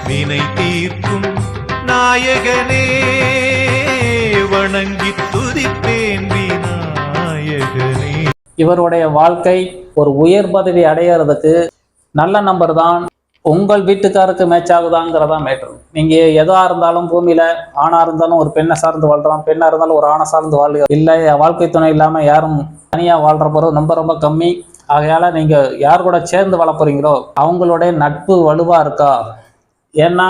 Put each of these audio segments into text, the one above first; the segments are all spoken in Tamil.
வினை தீர்க்கும் நாயகனே வணங்கி துதிப்பேன் விநாயகனே. இவருடைய வாழ்க்கை ஒரு உயர் பதவி அடையிறதுக்கு நல்ல நம்பர் தான் உங்கள் வீட்டுக்காருக்கு மேட்ச் ஆகுதாங்கிறதா மேட்ரு. நீங்கள் எதா இருந்தாலும் பூமியில் ஆணாக இருந்தாலும் ஒரு பெண்ணை சார்ந்து வாழ்கிறோம், பெண்ணாக இருந்தாலும் ஒரு ஆணை சார்ந்து வாழ்கிறோம். இல்லை வாழ்க்கை துணை இல்லாமல் யாரும் தனியாக வாழ்கிற போகிறது ரொம்ப ரொம்ப கம்மி. ஆகையால் நீங்கள் யார் கூட சேர்ந்து வாழ போகிறீங்களோ அவங்களுடைய நட்பு வலுவாக இருக்கா. ஏன்னா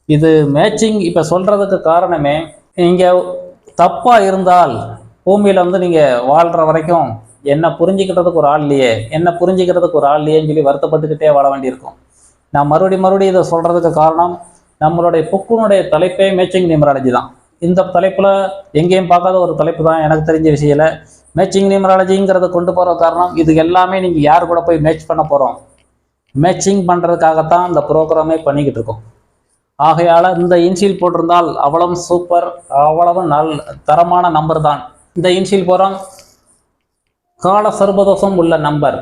இது மேட்சிங் இப்போ சொல்கிறதுக்கு காரணமே, நீங்கள் தப்பாக இருந்தால் பூமியில் நீங்கள் வாழ்கிற வரைக்கும் என்னை புரிஞ்சுக்கிறதுக்கு ஒரு ஆள் இல்லையே, என்னை புரிஞ்சுக்கிறதுக்கு ஒரு ஆள் இல்லையேன்னு சொல்லி வருத்தப்பட்டுக்கிட்டே வாழ வேண்டியிருக்கும். நான் மறுபடியும் இதை சொல்கிறதுக்கு காரணம், நம்மளுடைய புக்குனுடைய தலைப்பே மேட்சிங் நியூமராலஜி தான். இந்த தலைப்பில் எங்கேயும் பார்க்காத ஒரு தலைப்பு தான் எனக்கு தெரிஞ்ச விஷயத்தில். மேட்சிங் நியூமராலஜிங்கிறத கொண்டு போகிற காரணம், இது எல்லாமே நீங்கள் யார் கூட போய் மேட்ச் பண்ண போகிறோம், மேட்சிங் பண்ணுறதுக்காகத்தான் இந்த ப்ரோக்ராமே பண்ணிக்கிட்டு இருக்கோம். ஆகையால் இந்த இன்ஷியல் போட்டிருந்தால் அவ்வளவு சூப்பர், அவ்வளவு தரமான நம்பர் தான். இந்த இன்ஷியல் போகிறோம் கால சர்வதோஷம் உள்ள நம்பர்.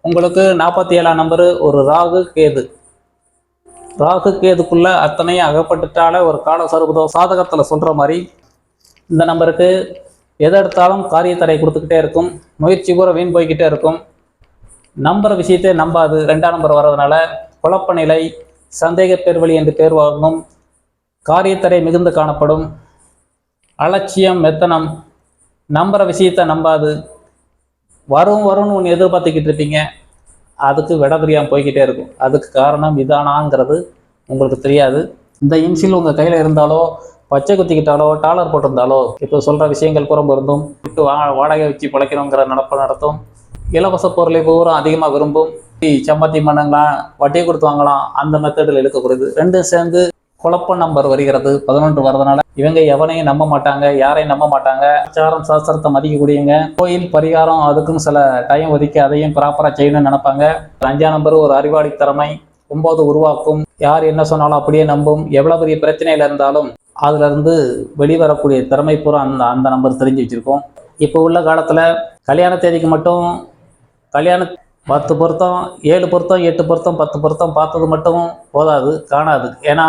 உங்களுக்கு 47ஆம் நம்பரு ஒரு ராகு கேது. ராகு கேதுக்குள்ள அத்தனையும் அகப்பட்டுட்டாலே ஒரு கால சர்வதோஷம். சாதகத்தில் சொல்கிற மாதிரி இந்த நம்பருக்கு எதை எடுத்தாலும் காரியத்தடை கொடுத்துக்கிட்டே இருக்கும், முயற்சி பூரா வீண் போய்கிட்டே இருக்கும், நம்புற விஷயத்தை நம்பாது. 2ஆம் நம்பர் வர்றதுனால குழப்ப நிலை, சந்தேக பேர்வழி என்று பேர் வாங்கணும், காரியத்தடை மிகுந்து காணப்படும், அலட்சியம், மெத்தனம், நம்புற விஷயத்தை நம்பாது, வரும்னு ஒன்று எதிர்பார்த்துக்கிட்டு இருப்பீங்க, அதுக்கு விட தெரியாமல் போய்கிட்டே இருக்கும். அதுக்கு காரணம் இதானாங்கிறது உங்களுக்கு தெரியாது. இந்த இன்சில் உங்கள் கையில் இருந்தாலோ, பச்சை குத்திக்கிட்டாலோ, டாலர் போட்டிருந்தாலோ, இப்போ சொல்கிற விஷயங்கள் புறம் இருந்தும் விட்டு வாடகை வச்சு பிழைக்கணுங்கிற நடத்தும். இலவச பொருளை பூரா அதிகமாக விரும்பும். சம்பாத்தி பண்ணலாம், வட்டியை கொடுத்து வாங்கலாம், அந்த மெத்தடில் இழுக்கக்கூடாது. ரெண்டும் சேர்ந்து குழப்ப நம்பர் வருகிறது. 11 வரதுனால இவங்க எவனையும் நம்ப மாட்டாங்க, யாரையும் நம்ப மாட்டாங்க. ஆச்சாரம் சாஸ்திரத்தை மதிக்கக்கூடியவங்க. கோயில் பரிகாரம் அதுக்கும் சில டைம் ஒதுக்கி அதையும் ப்ராப்பராக செய்யணும்னு நினைப்பாங்க. 5ஆம் நம்பர் ஒரு அறிவாளி திறமை. 9 உருவாக்கும். யார் என்ன சொன்னாலும் அப்படியே நம்பும். எவ்வளோ பெரிய பிரச்சனையில் இருந்தாலும் அதுல இருந்து வெளிவரக்கூடிய திறமை பூரா அந்த நம்பர் தெரிஞ்சு வச்சிருக்கோம். இப்போ உள்ள காலத்தில் கல்யாண தேதிக்கு மட்டும் கல்யாண 10 பொருத்தம், 7 பொருத்தம், 8 பொருத்தம், 10 பொருத்தம் பார்த்தது மட்டும் போதாது, காணாது. ஏன்னா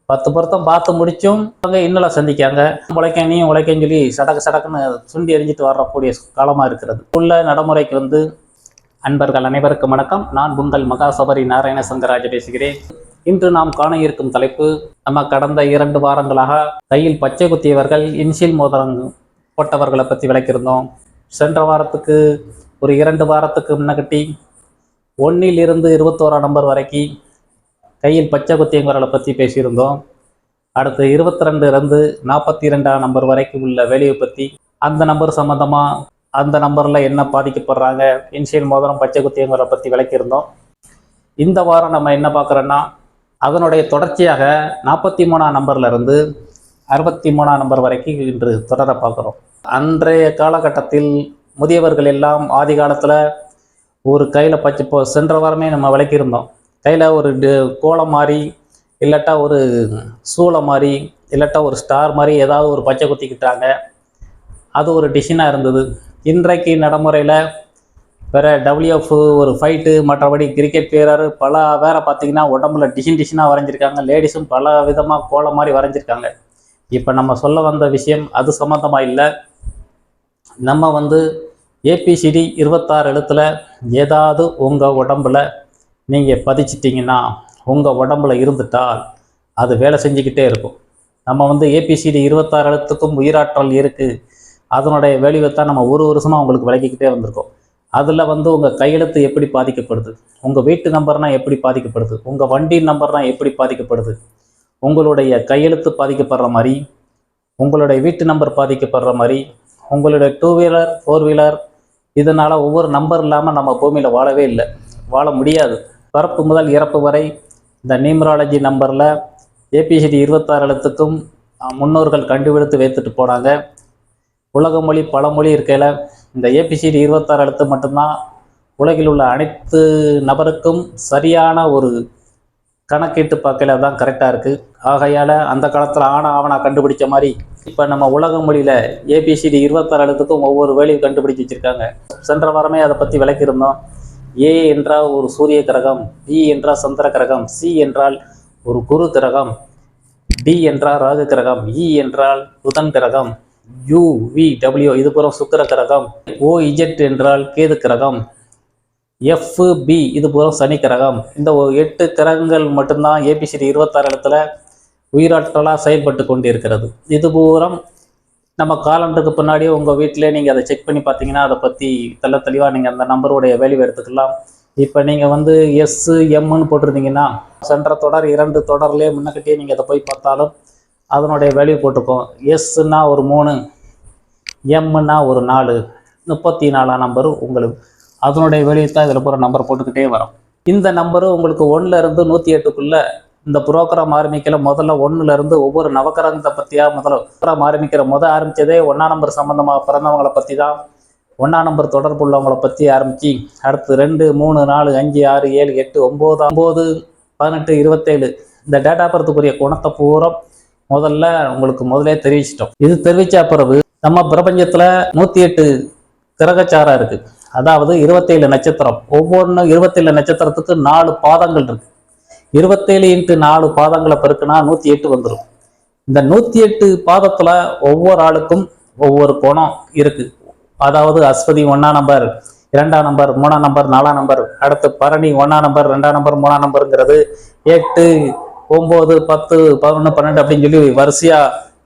10 பொருத்தம் பார்த்து முடிச்சும் அவங்க இன்னும் சந்திக்காங்க. உழைக்க நீ உழைக்கன்னு சொல்லி சடக்குன்னு சுண்டி எரிஞ்சிட்டு வரக்கூடிய காலமாக இருக்கிறது. உள்ள நடைமுறைக்கு அன்பர்கள் அனைவருக்கும் வணக்கம். நான் உங்கள் மகாசபரி நாராயண சங்கராஜ பேசுகிறேன். இன்று நாம் காண இருக்கும் தலைப்பு, நம்ம கடந்த 2 வாரங்களாக கையில் பச்சை குத்தியவர்கள், இன்சில் மோதிரம் போட்டவர்களை பற்றி விளக்கியிருந்தோம். சென்ற வாரத்துக்கு ஒரு 2 வாரத்துக்கு முன்னகட்டி 1 இருந்து 21ஆம் நம்பர் வரைக்கும் கையில் பச்சை குத்தியவர்களை பற்றி பேசியிருந்தோம். அடுத்து 22 இருந்து 42ஆம் நம்பர் வரைக்கும் உள்ள வேலையை பற்றி, அந்த நம்பர் சம்மந்தமாக அந்த நம்பரில் என்ன பாதிக்கப்படுறாங்க, இன்சியல் மோதிரம் பச்சை குத்தியவர்களை பற்றி விளக்கியிருந்தோம். இந்த வாரம் நம்ம என்ன பார்க்குறோன்னா, அதனுடைய தொடர்ச்சியாக 43ஆம் நம்பர்ல இருந்து 63ஆம் நம்பர் வரைக்கும் இன்று தொடர பார்க்குறோம். அன்றைய காலகட்டத்தில் முதியவர்கள் எல்லாம் ஆதி காலத்தில் ஒரு கையில் பச்சை, இப்போ சென்ற வாரமே நம்ம விளக்கியிருந்தோம், கையில் ஒரு கோலம் மாதிரி, இல்லாட்டா ஒரு சூளை மாதிரி, இல்லாட்டா ஒரு ஸ்டார் மாதிரி ஏதாவது ஒரு பச்சை குத்திக்கிட்டாங்க. அது ஒரு டிசைனாக இருந்தது. இன்றைக்கு நடைமுறையில் வேறு WF ஒரு ஃபைட்டு, மற்றபடி கிரிக்கெட் வீரர் பல வேற பார்த்திங்கன்னா உடம்புல டிசைனாக வரைஞ்சிருக்காங்க. லேடிஸும் பல விதமாக கோலம் மாதிரி வரைஞ்சிருக்காங்க. இப்போ நம்ம சொல்ல வந்த விஷயம் அது சம்மந்தமாக இல்லை. நம்ம ABCD 26 எழுத்தில் ஏதாவது உங்கள் உடம்புல நீங்கள் பதிச்சிட்டிங்கன்னா, உங்கள் உடம்புல இருந்துட்டால் அது வேலை செஞ்சுக்கிட்டே இருக்கும். நம்ம ABCD 26 எழுத்துக்கும் உயிராற்றல் இருக்குது. அதனுடைய வேல்யூவைத்தான் நம்ம ஒரு வருஷமாக உங்களுக்கு விளக்கிக்கிட்டே வந்திருக்கோம். அதில் உங்கள் கையெழுத்து எப்படி பாதிக்கப்படுது, உங்கள் வீட்டு நம்பர்னால் எப்படி பாதிக்கப்படுது, உங்கள் வண்டி நம்பர்னால் எப்படி பாதிக்கப்படுது, உங்களுடைய கையெழுத்து பாதிக்கப்படுற மாதிரி, உங்களுடைய வீட்டு நம்பர் பாதிக்கப்படுற மாதிரி, உங்களுடைய 2 வீலர் 4 வீலர், இதனால் ஒவ்வொரு நம்பர் இல்லாமல் நம்ம பூமியில் வாழவே இல்லை, வாழ முடியாது. பிறப்பு முதல் இறப்பு வரை இந்த நியூமராலஜி நம்பரில் ABCD 26 எழுத்துக்கும் முன்னோர்கள் கண்டுபிடித்து வைத்துட்டு போனாங்க. உலக மொழி பல மொழி இருக்கையில் இந்த ABCD 26 எழுத்து மட்டும்தான் உலகில் உள்ள அனைத்து நபருக்கும் சரியான ஒரு கணக்கீட்டு பார்க்கல தான் கரெக்டாக இருக்குது. ஆகையால் அந்த காலத்தில் ஆவணா கண்டுபிடிச்ச மாதிரி இப்போ நம்ம உலக மொழியில் ABCD 26 எழுத்துக்கும் ஒவ்வொரு வேலையும் கண்டுபிடிச்சி வச்சுருக்காங்க. சென்ற வாரமே அதை பற்றி விளக்கியிருந்தோம். A என்றால் ஒரு சூரிய கிரகம், B என்றால் சந்திர கிரகம், C என்றால் ஒரு குரு கிரகம், டி என்றால் ராகு கிரகம், இ என்றால் புதன் கிரகம், யு வி டபிள்யூ இது புறம் சுக்கிர கிரகம், ஓ இஜெட் என்றால் கேது கிரகம், எஃப் பி இது புறம் சனி கிரகம். இந்த 8 கிரகங்கள் மட்டும்தான் ஏபிசிடி 26 இடத்துல உயிராற்றலாக செயல்பட்டு கொண்டு இருக்கிறது. இது பூரம் நம்ம காலண்டருக்கு பின்னாடி உங்கள் வீட்டிலே நீங்கள் அதை செக் பண்ணி பார்த்தீங்கன்னா அதை பற்றி தெளிவாக நீங்கள் அந்த நம்பருடைய வேல்யூ எடுத்துக்கலாம். இப்போ நீங்கள் வந்து எஸ் எம்னு போட்டிருந்தீங்கன்னா சென்ற தொடர் 2 தொடர்லேயே முன்னக்கிட்டே நீங்கள் அதை போய் பார்த்தாலும் அதனுடைய வேல்யூ போட்டிருக்கோம். எஸ்ன்னா ஒரு 3, எம்னா ஒரு 4, 34ஆம் நம்பரு உங்களுக்கு அதனுடைய வேல்யூ தான் இதில் போகிற நம்பர் போட்டுக்கிட்டே வரும். இந்த நம்பரு உங்களுக்கு 1ல் இருந்து 108க்குள்ளே இந்த புரோகிராம் ஆரம்பிக்கல முதல்ல 1ல் இருந்து ஒவ்வொரு நவகிரகத்தை பற்றியா முதல்ல ஆரம்பிக்கிற ஆரம்பித்ததே 1ஆம் நம்பர் சம்மந்தமாக பிறந்தவங்களை பற்றி தான். 1ஆம் நம்பர் தொடர்பு உள்ளவங்களை பற்றி ஆரம்பித்து அடுத்து 2, 3, 4, 5, 6, 7, 8, 9, 18, 27 இந்த டேட்டா பர்த்துக்குரிய குணத்தை பூரா முதல்ல தெரிவிச்சிட்டோம். இது தெரிவித்த பிறகு நம்ம பிரபஞ்சத்தில் 108 கிரகச்சாரம் இருக்குது. அதாவது 27 நட்சத்திரம். ஒவ்வொன்றும் 27 நட்சத்திரத்துக்கு 4 பாதங்கள் இருக்கு. 27 × 4 பாதங்களை பெருக்குனா 108 வந்துடும். இந்த 108 பாதத்துல ஒவ்வொரு ஆளுக்கும் ஒவ்வொரு கோணம் இருக்கு. அதாவது அஸ்வதி 1ஆம் நம்பர், 2ஆம் நம்பர், 3ஆம் நம்பர், 4ஆம் நம்பர், அடுத்து பரணி 1ஆம் நம்பர், 2ஆம் நம்பர், 3ஆம் நம்பருங்கிறது 8, 9, 10, 11, 12 அப்படின்னு சொல்லி வரிசையா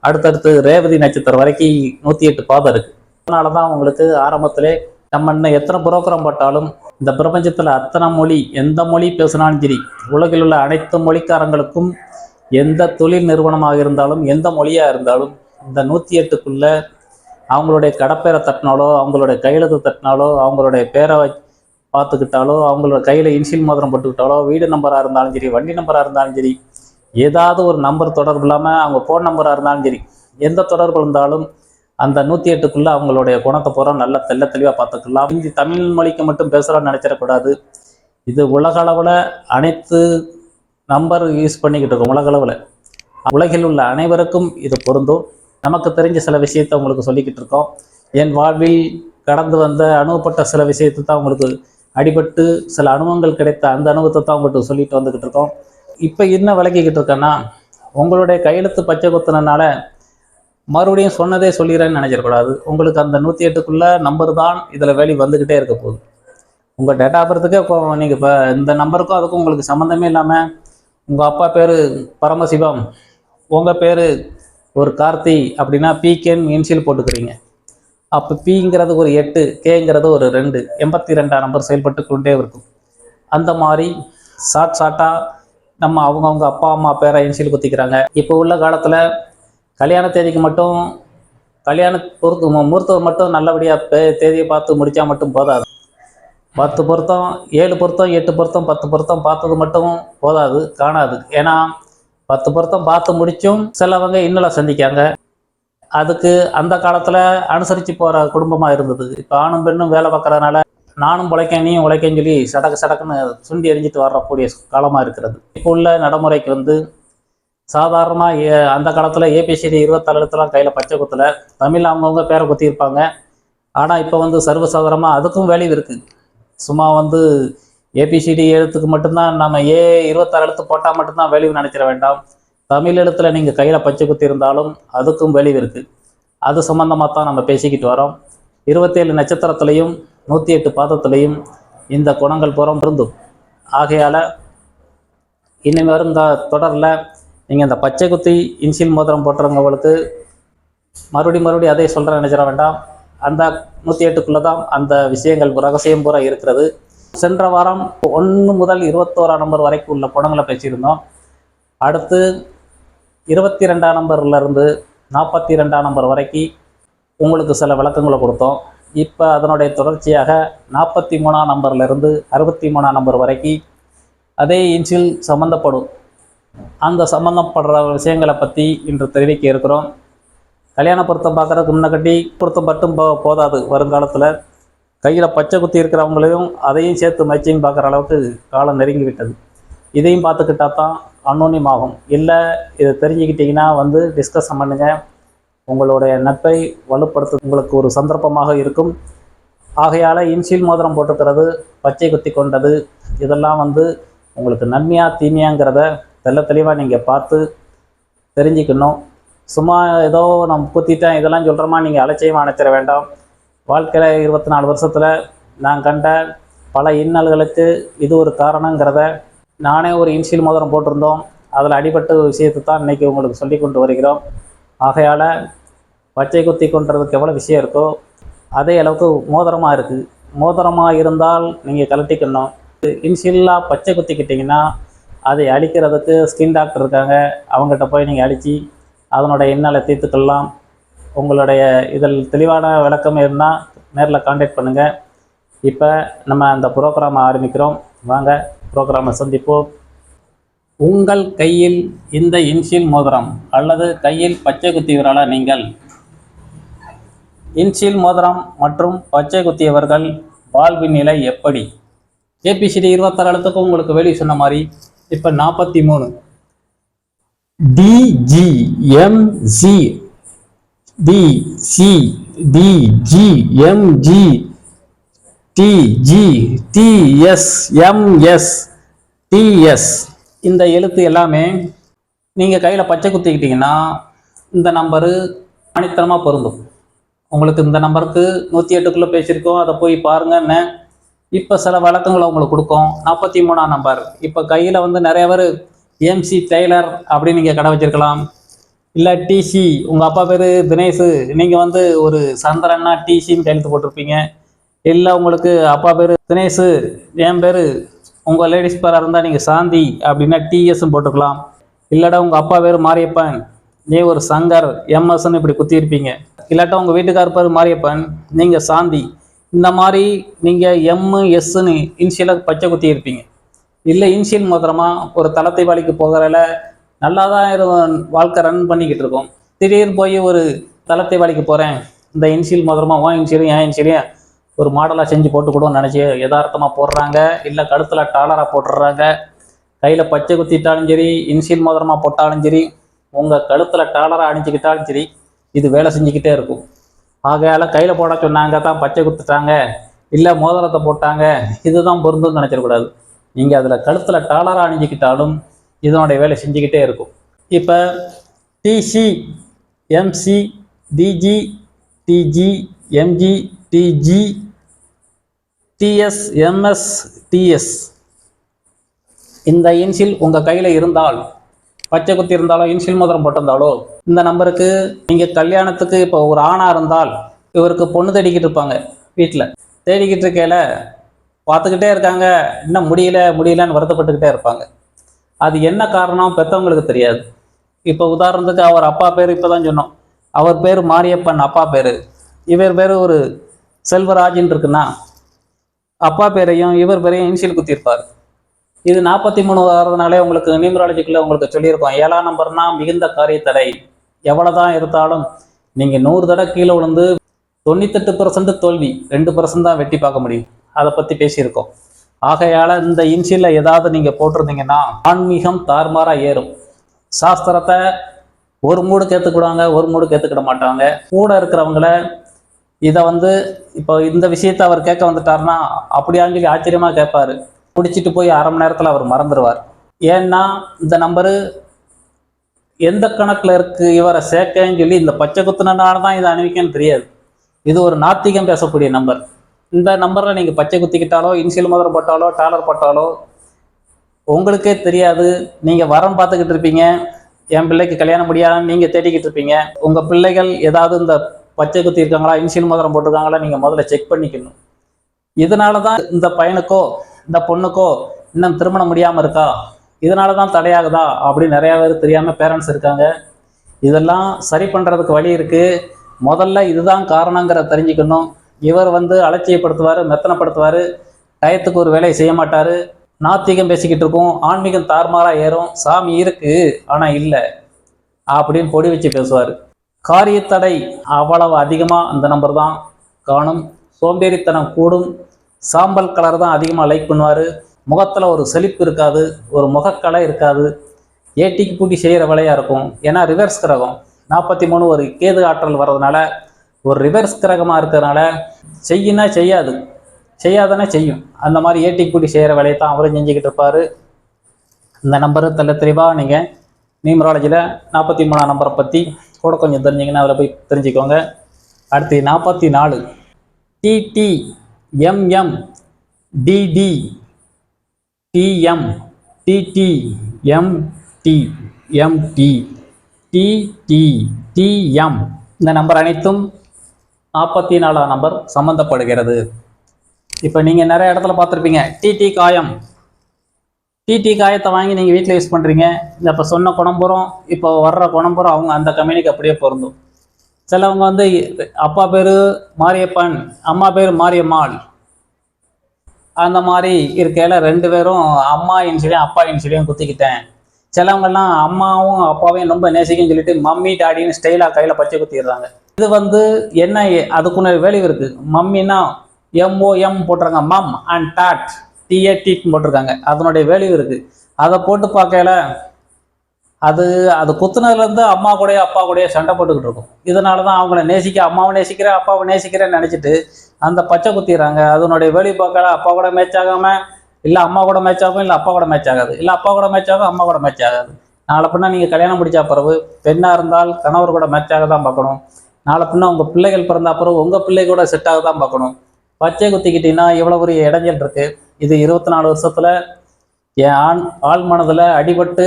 அடுத்தடுத்து ரேவதி நட்சத்திரம் வரைக்கும் 108 பாதம் இருக்கு. அதனாலதான் உங்களுக்கு ஆரம்பத்திலே நம்ம இன்னும் எத்தனை புரோகிராம் போட்டாலும் இந்த பிரபஞ்சத்தில் அத்தனை மொழி, எந்த மொழி பேசினாலும் சரி, உலகில் உள்ள அனைத்து மொழிக்காரங்களுக்கும் எந்த தொழில் நிறுவனமாக இருந்தாலும் எந்த மொழியாக இருந்தாலும் இந்த 108க்குள்ள அவங்களுடைய கடப்பேரை தட்டினாலோ, அவங்களுடைய கையெழுத்து தட்டினாலோ, அவங்களுடைய பேரை பார்த்துக்கிட்டாலோ, அவங்களோட கையில் இன்சியல் மோதிரம் போட்டுக்கிட்டாலோ, வீடு நம்பராக இருந்தாலும் சரி, வண்டி நம்பராக இருந்தாலும் சரி, ஏதாவது ஒரு நம்பர் தொடர்பு இல்லாமல் அவங்க ஃபோன் நம்பராக இருந்தாலும் சரி, எந்த தொடர்பு இருந்தாலும் அந்த 108க்குள்ள அவங்களுடைய குணத்தை பூரா நல்லா தெளிவாக பார்த்துக்கலாம். இந்தி தமிழ் மொழிக்கு மட்டும் பேசுகிறான்னு நினச்சிடக்கூடாது. இது உலக அளவில் அனைத்து நம்பர் யூஸ் பண்ணிக்கிட்டு இருக்கோம். உலகில் உள்ள அனைவருக்கும் இது பொருந்தும். நமக்கு தெரிஞ்ச சில விஷயத்தை உங்களுக்கு சொல்லிக்கிட்டு இருக்கோம். என் வாழ்வில் கடந்து வந்த அனுபவப்பட்ட சில விஷயத்தை தான் உங்களுக்கு அடிபட்டு சில அனுபவங்கள் கிடைத்த அந்த அனுபவத்தை தான் உங்களுக்கு சொல்லிட்டு வந்துக்கிட்டு இருக்கோம். இப்போ என்ன விளக்கிக்கிட்டு இருக்கேன்னா, உங்களுடைய கையெழுத்து பச்சை குத்துனனால மறுபடியும் சொன்னதே சொல்லிடுறேன்னு நினைச்சிடக்கூடாது. உங்களுக்கு அந்த 108க்குள்ள நம்பர் தான் இதில் வேல்யூ வந்துக்கிட்டே இருக்க போகுது. உங்கள் டேட்டா பர்த்துக்கே நீங்கள் இப்போ இந்த நம்பருக்கும் அதுக்கும் உங்களுக்கு சம்மந்தமே இல்லாமல் உங்கள் அப்பா பேர் பரமசிவம், உங்கள் பேர் ஒரு கார்த்தி அப்படின்னா பிகேன்னு இன்சியல் போட்டுக்கிறீங்க. அப்போ பிங்கிறது ஒரு 8, கேங்கிறது ஒரு 2, 82ஆம் நம்பர் செயல்பட்டு கொண்டே இருக்கும். அந்த மாதிரி ஷார்ட்டாக நம்ம அவங்கவுங்க அப்பா அம்மா பேரை இன்சியல் குத்திக்கிறாங்க. இப்போ உள்ள காலத்தில் கல்யாண தேதிக்கு மட்டும் முகூர்த்தம் மட்டும் நல்லபடியாக தேதியை பார்த்து முடித்தா மட்டும் போதாது. 10 பொருத்தம், 7 பொருத்தம், 8 பொருத்தம், 10 பொருத்தம் பார்த்தது மட்டும் போதாது, காணாது. ஏன்னா 10 பொருத்தம் பார்த்து முடிச்சும் சிலவங்க இன்னலை சந்திக்காங்க. அதுக்கு அந்த காலத்தில் அனுசரித்து போகிற குடும்பமாக இருந்தது. இப்போ ஆணும் பெண்ணும் வேலை பார்க்குறதுனால நானும் உழைக்கேன் நீயும் உழைக்கேன்னு சொல்லி சடக்குன்னு சுண்டி எரிஞ்சிட்டு வரக்கூடிய காலமாக இருக்கிறது. இப்போ உள்ள நடைமுறைக்கு வந்து சாதாரணமாக அந்த காலத்தில் ஏபிசிடி 26 எழுத்துலாம் கையில் பச்சை குத்தல, தமிழ் அவங்கவுங்க பேரை குத்தியிருப்பாங்க. ஆனால் இப்போ வந்து சர்வசாதாரணமாக அதுக்கும் வேல்யூ இருக்குது. சும்மா வந்து ஏபிசிடி எழுத்துக்கு மட்டும்தான் நம்ம 26 எழுத்து போட்டால் மட்டும்தான் வேல்யூ நினைச்சிட வேண்டாம். தமிழ் எழுத்தில் நீங்கள் கையில் பச்சை குத்தி இருந்தாலும் அதுக்கும் வேல்யூ இருக்குது. அது சம்மந்தமாக தான் நம்ம பேசிக்கிட்டு வரோம். 27 நட்சத்திரத்துலையும் 108 பாதத்துலையும் இந்த குணங்கள் புறம் இருந்தும். ஆகையால் இன்னும் வரும் இந்த தொடரில் நீங்கள் இந்த பச்சை குத்தி இன்சியல் மோதிரம் போட்டுறவங்களுக்கு மறுபடியும் அதே சொல்கிற நினைச்சிட வேண்டாம். அந்த 108க்குள்ளே தான் அந்த விஷயங்கள் ரகசியம் பூரா இருக்கிறது. சென்ற வாரம் 1 முதல் 21ஆம் நம்பர் வரைக்கும் உள்ள குணங்களை பேசியிருந்தோம். அடுத்து 22ஆம் நம்பர்லேருந்து 42ஆம் நம்பர் வரைக்கும் உங்களுக்கு சில விளக்கங்களை கொடுத்தோம். இப்போ அதனுடைய தொடர்ச்சியாக 43ஆம் நம்பர்லேருந்து 63ஆம் நம்பர் வரைக்கும் அதே இன்சியல் சம்மந்தப்படும். அந்த சம்மந்தப்படுற விஷயங்களை பற்றி இன்று தெரிவிக்க இருக்கிறோம். கல்யாண பொருத்தம் பார்க்குறதுக்கு முன்னக்கட்டி பொருத்தம் மட்டும் போதாது. வருங்காலத்தில் கையில் பச்சை குத்தி இருக்கிறவங்களையும் அதையும் சேர்த்து மேட்சிங் பார்க்குற அளவுக்கு காலம் நெருங்கி விட்டது. இதையும் பார்த்துக்கிட்டா தான் அன்னோன்யம் ஆகும். இல்லை இதை தெரிஞ்சுக்கிட்டிங்கன்னா வந்து டிஸ்கஷன் பண்ணுங்கள். உங்களுடைய நட்பை வலுப்படுத்த உங்களுக்கு ஒரு சந்தர்ப்பமாக இருக்கும். ஆகையால் இன்சியல் மோதிரம் போட்டுக்கிறது, பச்சை குத்தி கொண்டது, இதெல்லாம் வந்து உங்களுக்கு நன்மையாக தீமையாங்கிறத தெளிவாக நீங்கள் பார்த்து தெரிஞ்சுக்கணும். சும்மா ஏதோ நம்ம குத்திட்டேன் இதெல்லாம் சொல்கிறோமா நீங்கள் அலட்சியமாக அணைச்சிட வேண்டாம். வாழ்க்கையில் 24 வருஷத்தில் நான் கண்ட பல இன்னல்களுக்கு இது ஒரு காரணங்கிறத நானே ஒரு இன்சியல் மோதிரம் போட்டிருந்தோம். அதில் அடிபட்ட விஷயத்தை தான் இன்றைக்கி உங்களுக்கு சொல்லி கொண்டு வருகிறோம். ஆகையால் பச்சை குத்தி கொண்டுறதுக்கு எவ்வளோ விஷயம் இருக்கோ அதே அளவுக்கு மோதிரமாக இருக்குது. மோதிரமாக இருந்தால் நீங்கள் கழட்டிக்கணும். இன்சியலாக பச்சை குத்திக்கிட்டிங்கன்னா அதை அழிக்கிறதுக்கு ஸ்கின் டாக்டர் இருக்காங்க. அவங்ககிட்ட போய் நீங்கள் அழித்து அதனுடைய இன்னலை தீர்த்துக்கலாம். உங்களுடைய இதில் தெளிவான விளக்கம் இருந்தால் நேரில் கான்டாக்ட் பண்ணுங்கள். இப்போ நம்ம அந்த ப்ரோக்ராமை ஆரம்பிக்கிறோம். வாங்க ப்ரோக்ராமை சந்திப்போம். உங்கள் கையில் இந்த இன்சியல் மோதிரம் அல்லது கையில் பச்சை குத்தியவரால் நீங்கள் இன்சியல் மோதிரம் மற்றும் பச்சை குத்தியவர்கள் வாழ்வின் நிலை எப்படி? ஏபிசிடி 26 எழுத்துக்கும் உங்களுக்கு வெளியே சொன்ன மாதிரி இப்போ 43 DGMZ DCDGMG TGTSMSTS இந்த எழுத்து எல்லாமே நீங்கள் கையில் பச்சை குத்திக்கிட்டிங்கன்னா இந்த நம்பரு ஆணித்தனமாக பொருந்தும். உங்களுக்கு இந்த நம்பருக்கு 108க்குள்ளே பேசியிருக்கோம், அதை போய் பாருங்கன்னு இப்போ சில வழக்கங்களை உங்களுக்கு கொடுக்கும். 43ஆம் நம்பர். இப்போ கையில் வந்து நிறைய பேர் MC டெய்லர் அப்படின்னு நீங்கள் கடை வச்சிருக்கலாம். இல்லை டிசி, உங்கள் அப்பா பேர் தினேஷ், நீங்கள் வந்து ஒரு சந்திரன்னா டிசின்னு கையெழுத்து போட்டிருப்பீங்க. இல்லை உங்களுக்கு அப்பா பேர் தினேஷ், என் பேர், உங்கள் லேடிஸ் பேராக இருந்தால் நீங்கள் சாந்தி அப்படின்னா டிஎஸ்ன்னு போட்டுக்கலாம். இல்லாட்டா உங்கள் அப்பா பேர் மாரியப்பன், நீ ஒரு சங்கர் எம்எஸ்ன்னு இப்படி குத்தியிருப்பீங்க. இல்லாட்டா உங்கள் வீட்டுக்கார் பேர் மாரியப்பன், நீங்கள் சாந்தி. இந்த மாதிரி நீங்கள் எம்எஸ்ன்னு இன்சியலாக பச்சை குத்தி இருப்பீங்க. இல்லை இன்சியல் மோதிரமாக ஒரு தளத்தை வழிக்கு போகிறதில் நல்லா தான் வாழ்க்கை ரன் பண்ணிக்கிட்டு இருக்கோம். திடீர்னு போய் ஒரு தளத்தை வழிக்கு போகிறேன், இந்த இன்சியல் மோதிரமாக இன்சியலும் ஏன் இன்சியலையும் ஒரு மாடலாக செஞ்சு போட்டுக்கூடன்னு நினச்சி யதார்த்தமாக போடுறாங்க. இல்லை கழுத்தில் டாலராக போட்டுடுறாங்க. கையில் பச்சை குத்திட்டாலும் சரி, இன்சியல் மோதிரமாக போட்டாலும் சரி, உங்கள் கழுத்தில் டாலராக அணிஞ்சிக்கிட்டாலும் சரி, இது வேலை செஞ்சுக்கிட்டே இருக்கும். ஆகையால் கையில் போட சொன்னாங்க தான் பச்சை குத்துட்டாங்க, இல்லை மோதிரத்தை போட்டாங்க, இதுதான் பொருந்துன்னு நினச்சிடக்கூடாது. நீங்கள் அதில் கழுத்தில் டாலராக அணிஞ்சிக்கிட்டாலும் இதனுடைய வேலை செஞ்சுக்கிட்டே இருக்கும். இப்போ டிசி, எம்சி, டிஜி, டிஜி, எம்ஜி, டிஜி, டிஎஸ், எம்எஸ், டிஎஸ் இந்த இன்சியல் உங்கள் கையில் இருந்தால், பச்சை குத்தி இருந்தாலோ இன்சியல் மோதிரம் போட்டிருந்தாலோ, இந்த நம்பருக்கு நீங்கள் கல்யாணத்துக்கு இப்போ ஒரு ஆணாக இருந்தால் இவருக்கு பொண்ணு தேடிக்கிட்டு இருப்பாங்க. வீட்டில் தேடிக்கிட்டு இருக்கையில் பார்த்துக்கிட்டே இருக்காங்க, இன்னும் முடியலன்னு வருத்தப்பட்டுக்கிட்டே இருப்பாங்க. அது என்ன காரணம் பெற்றவங்களுக்கு தெரியாது. இப்போ உதாரணத்துக்கு அவர் அப்பா பேர் இப்போ தான் சொன்னோம், அவர் பேர் மாரியப்பன் அப்பா பேர், இவர் பேர் ஒரு செல்வராஜின்னு இருக்குன்னா அப்பா பேரையும் இவர் பேரையும் இன்சியல் குத்திருப்பார். இது 43 வரதுனாலே உங்களுக்கு நியூமராலஜிக்குள்ள உங்களுக்கு சொல்லியிருக்கோம். 7ஆம் நம்பர்னா மிகுந்த காரியத்தடை. எவ்வளோதான் இருந்தாலும் நீங்கள் 100 தடவை கீழே விழுந்து 98% தோல்வி, 2% தான் வெட்டி பார்க்க முடியும். அதை பற்றி பேசியிருக்கோம். ஆகையால் இந்த இன்சியலில் ஏதாவது நீங்கள் போட்டிருந்தீங்கன்னா ஆன்மீகம் தார்மாராக ஏறும். சாஸ்திரத்தை ஒரு மூடுக்கு ஏற்றுக்கிடுவாங்க, ஒரு மூடுக்கு ஏற்றுக்கிட மாட்டாங்க. கூட இருக்கிறவங்கள இதை வந்து இப்போ இந்த விஷயத்தை அவர் கேட்க வந்துட்டாருன்னா அப்படியான்னு சொல்லி ஆச்சரியமாக கேட்பாரு. முடிச்சுட்டு போய் அரை மணி நேரத்தில் அவர் மறந்துடுவார். ஏன்னா இந்த நம்பரு எந்த கணக்கில் இருக்குது இவரை சேர்க்கன்னு சொல்லி இந்த பச்சை குத்துனால தான் இதை அணிவிக்கன்னு தெரியாது. இது ஒரு நாத்திகம் பேசக்கூடிய நம்பர். இந்த நம்பரில் நீங்கள் பச்சை குத்திக்கிட்டாலோ இன்சியல் மோதிரம் போட்டாலோ டாலர் போட்டாலோ உங்களுக்கே தெரியாது. நீங்கள் வரம் பார்த்துக்கிட்டு இருப்பீங்க, என் பிள்ளைக்கு கல்யாணம் முடியாதுன்னு நீங்கள் தேடிக்கிட்டு இருப்பீங்க. உங்கள் பிள்ளைகள் ஏதாவது இந்த பச்சை குத்தி இருக்காங்களா, இன்சியல் மோதிரம் போட்டிருக்காங்களா, நீங்கள் முதல்ல செக் பண்ணிக்கணும். இதனால தான் இந்த பையனுக்கோ இந்த பொண்ணுக்கோ இன்னும் திருமணம் முடியாமல் இருக்கா, இதனால தான் தடையாகுதா அப்படின்னு நிறையா பேர் தெரியாமல் பேரண்ட்ஸ் இருக்காங்க. இதெல்லாம் சரி பண்ணுறதுக்கு வழி இருக்குது. முதல்ல இதுதான் காரணங்கிற தெரிஞ்சுக்கணும். இவர் வந்து அலட்சியப்படுத்துவார், மெத்தனப்படுத்துவார், டயத்துக்கு ஒரு வேலையை செய்ய மாட்டார், நாத்திகம் பேசிக்கிட்டு இருக்கும், ஆன்மீகம் தார்மாராக ஏறும், சாமி இருக்குது ஆனால் இல்லை அப்படின்னு பொடி வச்சு பேசுவார். காரியத்தடை அவ்வளவு அதிகமாக அந்த நம்பர் தான் காணும். சோம்பேறித்தனம் கூடும். சாம்பல் கலர் தான் அதிகமாக லைக் பண்ணுவார். முகத்தில் ஒரு செழிப்பு இருக்காது, ஒரு முகக்கலை இருக்காது. ஏட்டிக்கு பூட்டி செய்கிற வேலையாக இருக்கும். ஏன்னா ரிவர்ஸ் கிரகம் 43 ஒரு கேது ஆற்றல் வர்றதுனால, ஒரு ரிவர்ஸ் கிரகமாக இருக்கிறதுனால செய்யினா செய்யாது, செய்யாதனா செய்யும். அந்த மாதிரி ஏட்டிக்கு பூட்டி செய்கிற வேலையை தான் அவரும் செஞ்சுக்கிட்டு இருப்பார். இந்த நம்பரு தெளிவாக நீங்கள் நியூமராலஜியில் 43ஆம் நம்பரை பற்றி கூட கொஞ்சம் தெரிஞ்சிங்கன்னா அதில் போய் தெரிஞ்சுக்கோங்க. அடுத்து 44 DD MM DD DM DD MD MD DD DM இந்த நம்பர் அனைத்தும் 44ஆம் நம்பர் சம்மந்தப்படுகிறது. இப்போ நீங்கள் நிறைய இடத்துல பார்த்துருப்பீங்க டிடி காயம். டிடி காயத்தை வாங்கி நீங்கள் வீட்டில் யூஸ் பண்ணுறீங்க. இந்த இப்போ சொன்ன குணம்புறம் இப்போ வர்ற குணம்புறம் அவங்க அந்த கம்பெனிக்கு அப்படியே பொருந்தும். சிலவங்க வந்து அப்பா பேர் மாரியப்பன், அம்மா பேர் மாரியம்மாள், அந்த மாதிரி இருக்கையில் 2 பேரும் அம்மா இன்சிலையும் அப்பா இன்சிலையும் குத்திக்கிட்டேன். சிலவங்கெல்லாம் அம்மாவும் அப்பாவையும் ரொம்ப நேசிக்குன்னு சொல்லிட்டு மம்மி டாடின்னு ஸ்டைலாக கையில் பச்சை குத்திடுறாங்க. இது வந்து என்ன, அதுக்குன்னு வேல்யூ இருக்குது. மம்மின்னா எம்ஓஎம் போட்டிருக்காங்க, மம் அண்ட் டாட் டிஏடின்னு போட்டிருக்காங்க. அதனுடைய வேல்யூ இருக்குது. அதை போட்டு பார்க்கல அது குத்துனதுலேருந்து அம்மா கூடயோ அப்பா கூடயோ சண்டை போட்டுக்கிட்டு இருக்கும். இதனால தான் அவங்கள அம்மாவை நேசிக்கிறேன் அப்பாவை நேசிக்கிறேன்னு நினச்சிட்டு அந்த பச்சை குத்திடுறாங்க. அதனுடைய வேல்யூ பார்க்கல அப்பா கூட மேட்ச் ஆகாமல், இல்லை அம்மா கூட மேட்ச் ஆகும், இல்லை அப்பா கூட மேட்ச் ஆகாது, இல்லை அப்பா கூட மேட்ச் ஆகும், அம்மா கூட மேட்ச் ஆகாது. நாளை பின்னா நீங்கள் கல்யாணம் முடிச்சா பிறகு பெண்ணாக இருந்தால் கணவர் கூட மேட்ச் ஆக தான் பார்க்கணும். நாளை பின்னா உங்கள் பிள்ளைகள் பிறந்தா பிறகு உங்கள் பிள்ளை கூட செட் ஆக தான் பார்க்கணும். பச்சை குத்திக்கிட்டீங்கன்னா இவ்வளோ ஒரு இடைஞ்சல் இருக்குது. இது 24 வருஷத்தில் என் ஆள் மனதில் அடிபட்டு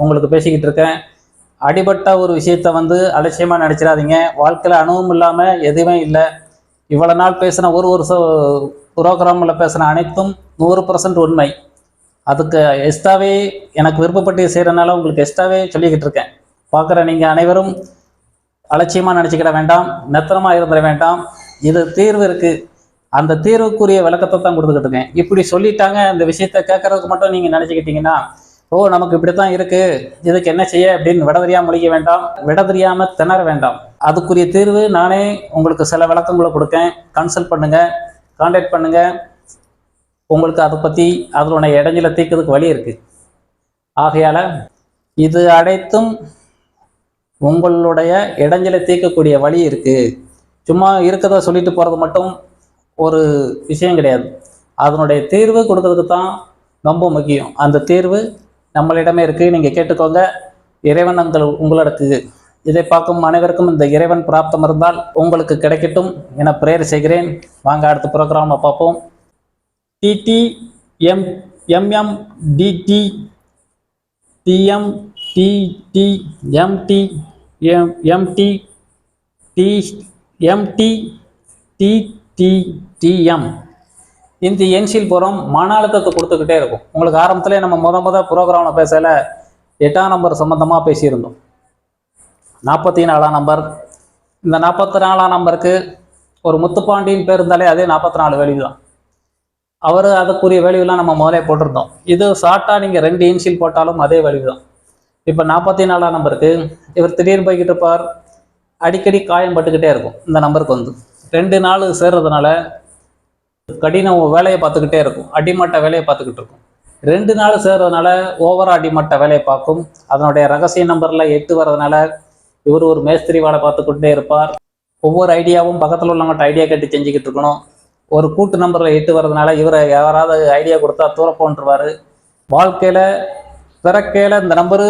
உங்களுக்கு பேசிக்கிட்டு இருக்கேன். அடிபட்ட ஒரு விஷயத்த வந்து அலட்சியமாக நினச்சிடாதீங்க. வாழ்க்கையில் அனுபவம் இல்லாமல் எதுவுமே இல்லை. இவ்வளோ நாள் பேசின ஒரு வருஷம் ப்ரோக்ராமில் பேசின அனைத்தும் 100% உண்மை. அதுக்கு எக்ஸ்ட்ராவே எனக்கு விருப்பப்பட்டு செய்கிறனால உங்களுக்கு எக்ஸ்ட்ராவே சொல்லிக்கிட்டு இருக்கேன். பார்க்குற நீங்கள் அனைவரும் அலட்சியமாக நினச்சிக்கிட வேண்டாம், மெத்தனமாக இருந்துட வேண்டாம். இது தீர்வு இருக்குது. அந்த தீர்வுக்குரிய விளக்கத்தை தான் கொடுத்துக்கிட்டு இருக்கேன். இப்படி சொல்லிட்டாங்க, இந்த விஷயத்த கேட்கறதுக்கு மட்டும் நீங்கள் நினச்சிக்கிட்டீங்கன்னா நமக்கு இப்படி தான் இருக்குது, இதுக்கு என்ன செய்ய அப்படின்னு விட தெரியாமல் முழிக்க வேண்டாம், விட தெரியாமல் திணற வேண்டாம். அதுக்குரிய தீர்வு நானே உங்களுக்கு சில விளக்கங்களை கொடுக்கேன். கன்சல்ட் பண்ணுங்கள், கான்டாக்ட் பண்ணுங்கள். உங்களுக்கு அதை பற்றி அதனுடைய இடைஞ்சலை தீர்க்கிறதுக்கு வழி இருக்குது. ஆகையால் இது அனைத்தும் உங்களுடைய இடைஞ்சலை தீர்க்கக்கூடிய வழி இருக்குது. சும்மா இருக்கிறத சொல்லிட்டு போகிறது மட்டும் ஒரு விஷயம் கிடையாது. அதனுடைய தீர்வு கொடுக்கறதுக்கு தான் ரொம்ப முக்கியம். அந்த தீர்வு நம்மளிடமே இருக்குது. நீங்கள் கேட்டுக்கோங்க. இறைவன் உங்களுக்கு இதை பார்க்கும் அனைவருக்கும் இந்த இறைவன் பிராப்தம் இருந்தால் உங்களுக்கு கிடைக்கட்டும் என பிரேயர் செய்கிறேன். வாங்க அடுத்த ப்ரோக்ராமை பார்ப்போம். DD MM DD DM DD MD MD MD DDM இந்த என்சில் புறம் மன அழுத்தத்தை கொடுத்துக்கிட்டே இருக்கும். உங்களுக்கு ஆரம்பத்திலே நம்ம முத ப்ரோக்ராமில் பேசல 8ஆம் நம்பர் சம்மந்தமாக பேசியிருந்தோம். 44ஆம் நம்பர். இந்த 44ஆம் நம்பருக்கு ஒரு முத்துப்பாண்டியின் பேர் இருந்தாலே அதே 44 வேல்யூ தான். அவர் அதுக்குரிய வேல்யூலாம் நம்ம முதலே போட்டிருந்தோம். இது ஷார்ட்டாக நீங்கள் 2 இன்சில் போட்டாலும் அதே வேல்யூ தான். இப்போ 44ஆம் நம்பருக்கு இவர் திடீர்னு போய்கிட்டு இருப்பார். அடிக்கடி காயம் பட்டுக்கிட்டே இருக்கும். இந்த நம்பருக்கு வந்து 2 நாள் சேர்றதுனால கடின வேலையை பார்த்துக்கிட்டே இருக்கும். அடிமட்ட வேலையை பார்த்துக்கிட்டு இருக்கும். 2 நாள் சேர்றதுனால ஓவரா அடிமட்ட வேலையை பார்க்கும். அதனுடைய ரகசிய நம்பரில் 8 வர்றதுனால இவர் ஒரு மேஸ்திரி வேலை பார்த்துக்கிட்டே இருப்பார். ஒவ்வொரு ஐடியாவும் பக்கத்தில் உள்ளவங்கள்ட்ட ஐடியா கேட்டு செஞ்சுக்கிட்டு இருக்கணும். ஒரு கூட்டு நம்பரில் 8 வர்றதுனால இவரை யாராவது ஐடியா கொடுத்தா தூரப்போன்றுவார். வாழ்க்கையில் பிறக்கையில் இந்த நம்பரு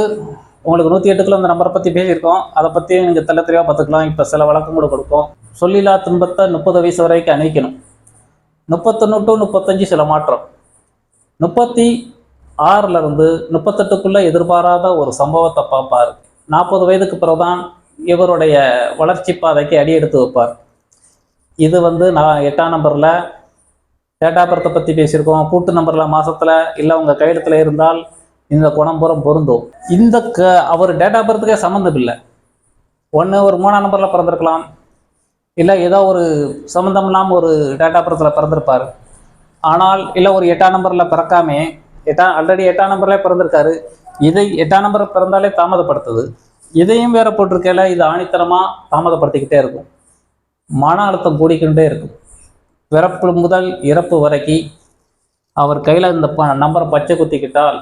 உங்களுக்கு 108க்குள்ள இந்த நம்பரை பற்றி பேசியிருக்கோம். அதை பற்றி நீங்கள் தெளிவாக பார்த்துக்கலாம். இப்போ சில வழக்கம் கூட கொடுக்கும். சொல்லிலா துன்பத்தை 30 வயசு வரைக்கும் அணிக்கணும். 31 to 35 சில மாற்றம். 36லேருந்து 38க்குள்ளே எதிர்பாராத ஒரு சம்பவத்தை பார்ப்பார். 40 வயதுக்கு பிறகுதான் இவருடைய வளர்ச்சி பாதைக்கு அடி எடுத்து வைப்பார். இது வந்து நான் 8ஆம் நம்பரில் டேட்டா பர்த்தை பற்றி பேசியிருக்கோம். கூட்டு நம்பரில் மாதத்தில் இல்லை உங்கள் கையெழுத்தில் இருந்தால் இந்த குணம்புறம் பொருந்தும். இந்த அவர் டேட்டா பர்த்துக்கே சம்மந்தம் இல்லை. ஒன்று ஒரு 3ஆம் நம்பரில் பிறந்திருக்கலாம், இல்லை ஏதோ ஒரு சம்மந்தம் இல்லாமல் ஒரு டேட்டா பர்த்தில் பிறந்திருப்பார். ஆனால் இல்லை ஒரு 8ஆம் நம்பரில் பிறக்காமே ஆல்ரெடி 8ஆம் நம்பர்லேயே பிறந்திருக்காரு. இதை 8ஆம் நம்பர் பிறந்தாலே தாமதப்படுத்துது. இதையும் வேற போட்டிருக்கையில இது ஆணித்தரமாக தாமதப்படுத்திக்கிட்டே இருக்கும். மன அழுத்தம் கூடிக்கிட்டே இருக்கும். பிறப்பு முதல் இறப்பு வரைக்கும் அவர் கையில் இந்த நம்பரை பச்சை குத்திக்கிட்டால்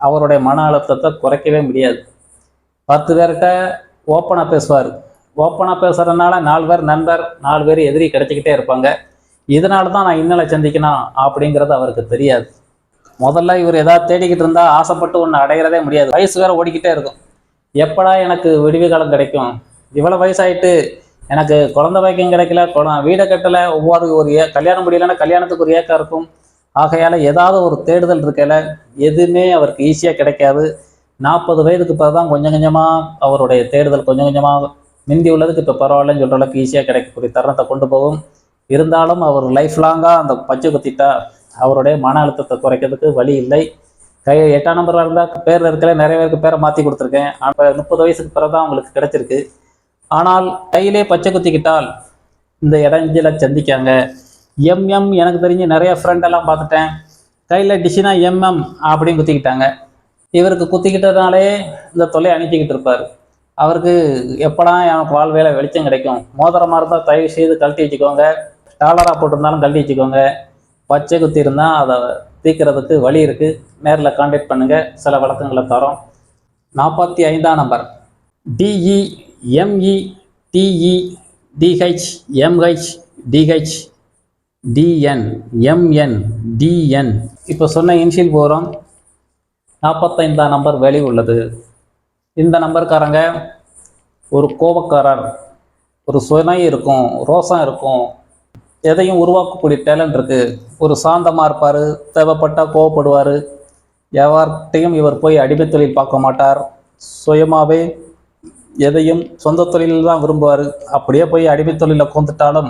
அவருடைய மன அழுத்தத்தை குறைக்கவே முடியாது. 10 பேர்கிட்ட ஓப்பனாக பேசுவார். ஓப்பனாக பேசுகிறதுனால 4 பேர் நண்பர், 4 பேர் எதிரி கிடைச்சிக்கிட்டே இருப்பாங்க. இதனால தான் நான் இன்னலை சந்திக்கணும் அப்படிங்கிறது அவருக்கு தெரியாது. முதல்ல இவர் ஏதாவது தேடிக்கிட்டு இருந்தா ஆசைப்பட்டு ஒன்று அடைகிறதே முடியாது. வயசு வேற ஓடிக்கிட்டே இருக்கும். எப்படா எனக்கு விடுவி காலம் கிடைக்கும், இவ்வளோ வயசாயிட்டு எனக்கு குழந்தை பாக்கியம் கிடைக்கல, வீடை கட்டலை, ஒவ்வொரு கல்யாணம் முடியலைன்னா கல்யாணத்துக்கு ஒரு ஏக்கம் இருக்கும். ஆகையால் ஏதாவது ஒரு தேடுதல் இருக்கல, எதுவுமே அவருக்கு ஈஸியாக கிடைக்காது. 40 வயதுக்கு பிறகு தான் கொஞ்சம் கொஞ்சமாக அவருடைய தேடுதல் கொஞ்சம் கொஞ்சமாக மிந்தி உள்ளதுக்கு இப்போ பரவாயில்லன்னு சொல்கிற அளவுக்கு ஈஸியாக கிடைக்கக்கூடிய தருணத்தை கொண்டு போகும். இருந்தாலும் அவர் லைஃப் லாங்காக அந்த பச்சை குத்திட்டா அவருடைய மன அழுத்தத்தை குறைக்கிறதுக்கு வழி இல்லை. 8ஆம் நம்பராக இருந்தால் பேர் இருக்கல, நிறைய பேருக்கு பேரை மாற்றி கொடுத்துருக்கேன். அப்போ 30 வயசுக்கு பிறகு தான் அவங்களுக்கு கிடைச்சிருக்கு. ஆனால் கையிலே பச்சை குத்திக்கிட்டால் இந்த இடைஞ்சலை சந்திக்காங்க. எம்எம் எனக்கு தெரிஞ்சு நிறைய ஃப்ரெண்டெல்லாம் பார்த்துட்டேன், கையில் டிஷினா எம்எம் அப்படின்னு குத்திக்கிட்டாங்க. இவருக்கு குத்திக்கிட்டதுனாலே இந்த தொல்லை அனுப்பிக்கிட்டு இருப்பார். அவருக்கு எப்படா எனக்கு வாழ்வேல வெளிச்சம் கிடைக்கும், மோதிரமாக இருந்தால் தயவு செய்து கழட்டி வச்சுக்கோங்க, டாலராக போட்டிருந்தாலும் கழட்டி வச்சுக்கோங்க. பச்சை குத்தி இருந்தால் அதை தீர்க்கிறதுக்கு வழி இருக்குது. நேரில் கான்டாக்ட் பண்ணுங்கள், சில விளக்கங்களை தரோம். 45ஆம் number DE ME DE DH MH DH DN MN DN. இப்போ சொன்ன இன்ஷியல் போகிறோம். 45ஆம் நம்பர் வெளி உள்ளது. இந்த நம்பர்காரங்க ஒரு கோபக்காரர், ஒரு சுனை இருக்கும், ரோசம் இருக்கும், எதையும் உருவாக்கக்கூடிய டேலண்ட் இருக்குது. ஒரு சாந்தமாக இருப்பார், தேவைப்பட்டால் கோவப்படுவார். எவர்கிட்டையும் இவர் போய் அடிமை தொழில் பார்க்க மாட்டார். சுயமாகவே எதையும் சொந்த தொழிலில் தான் விரும்புவார். அப்படியே போய் அடிமை தொழிலில் கொண்டுட்டாலும்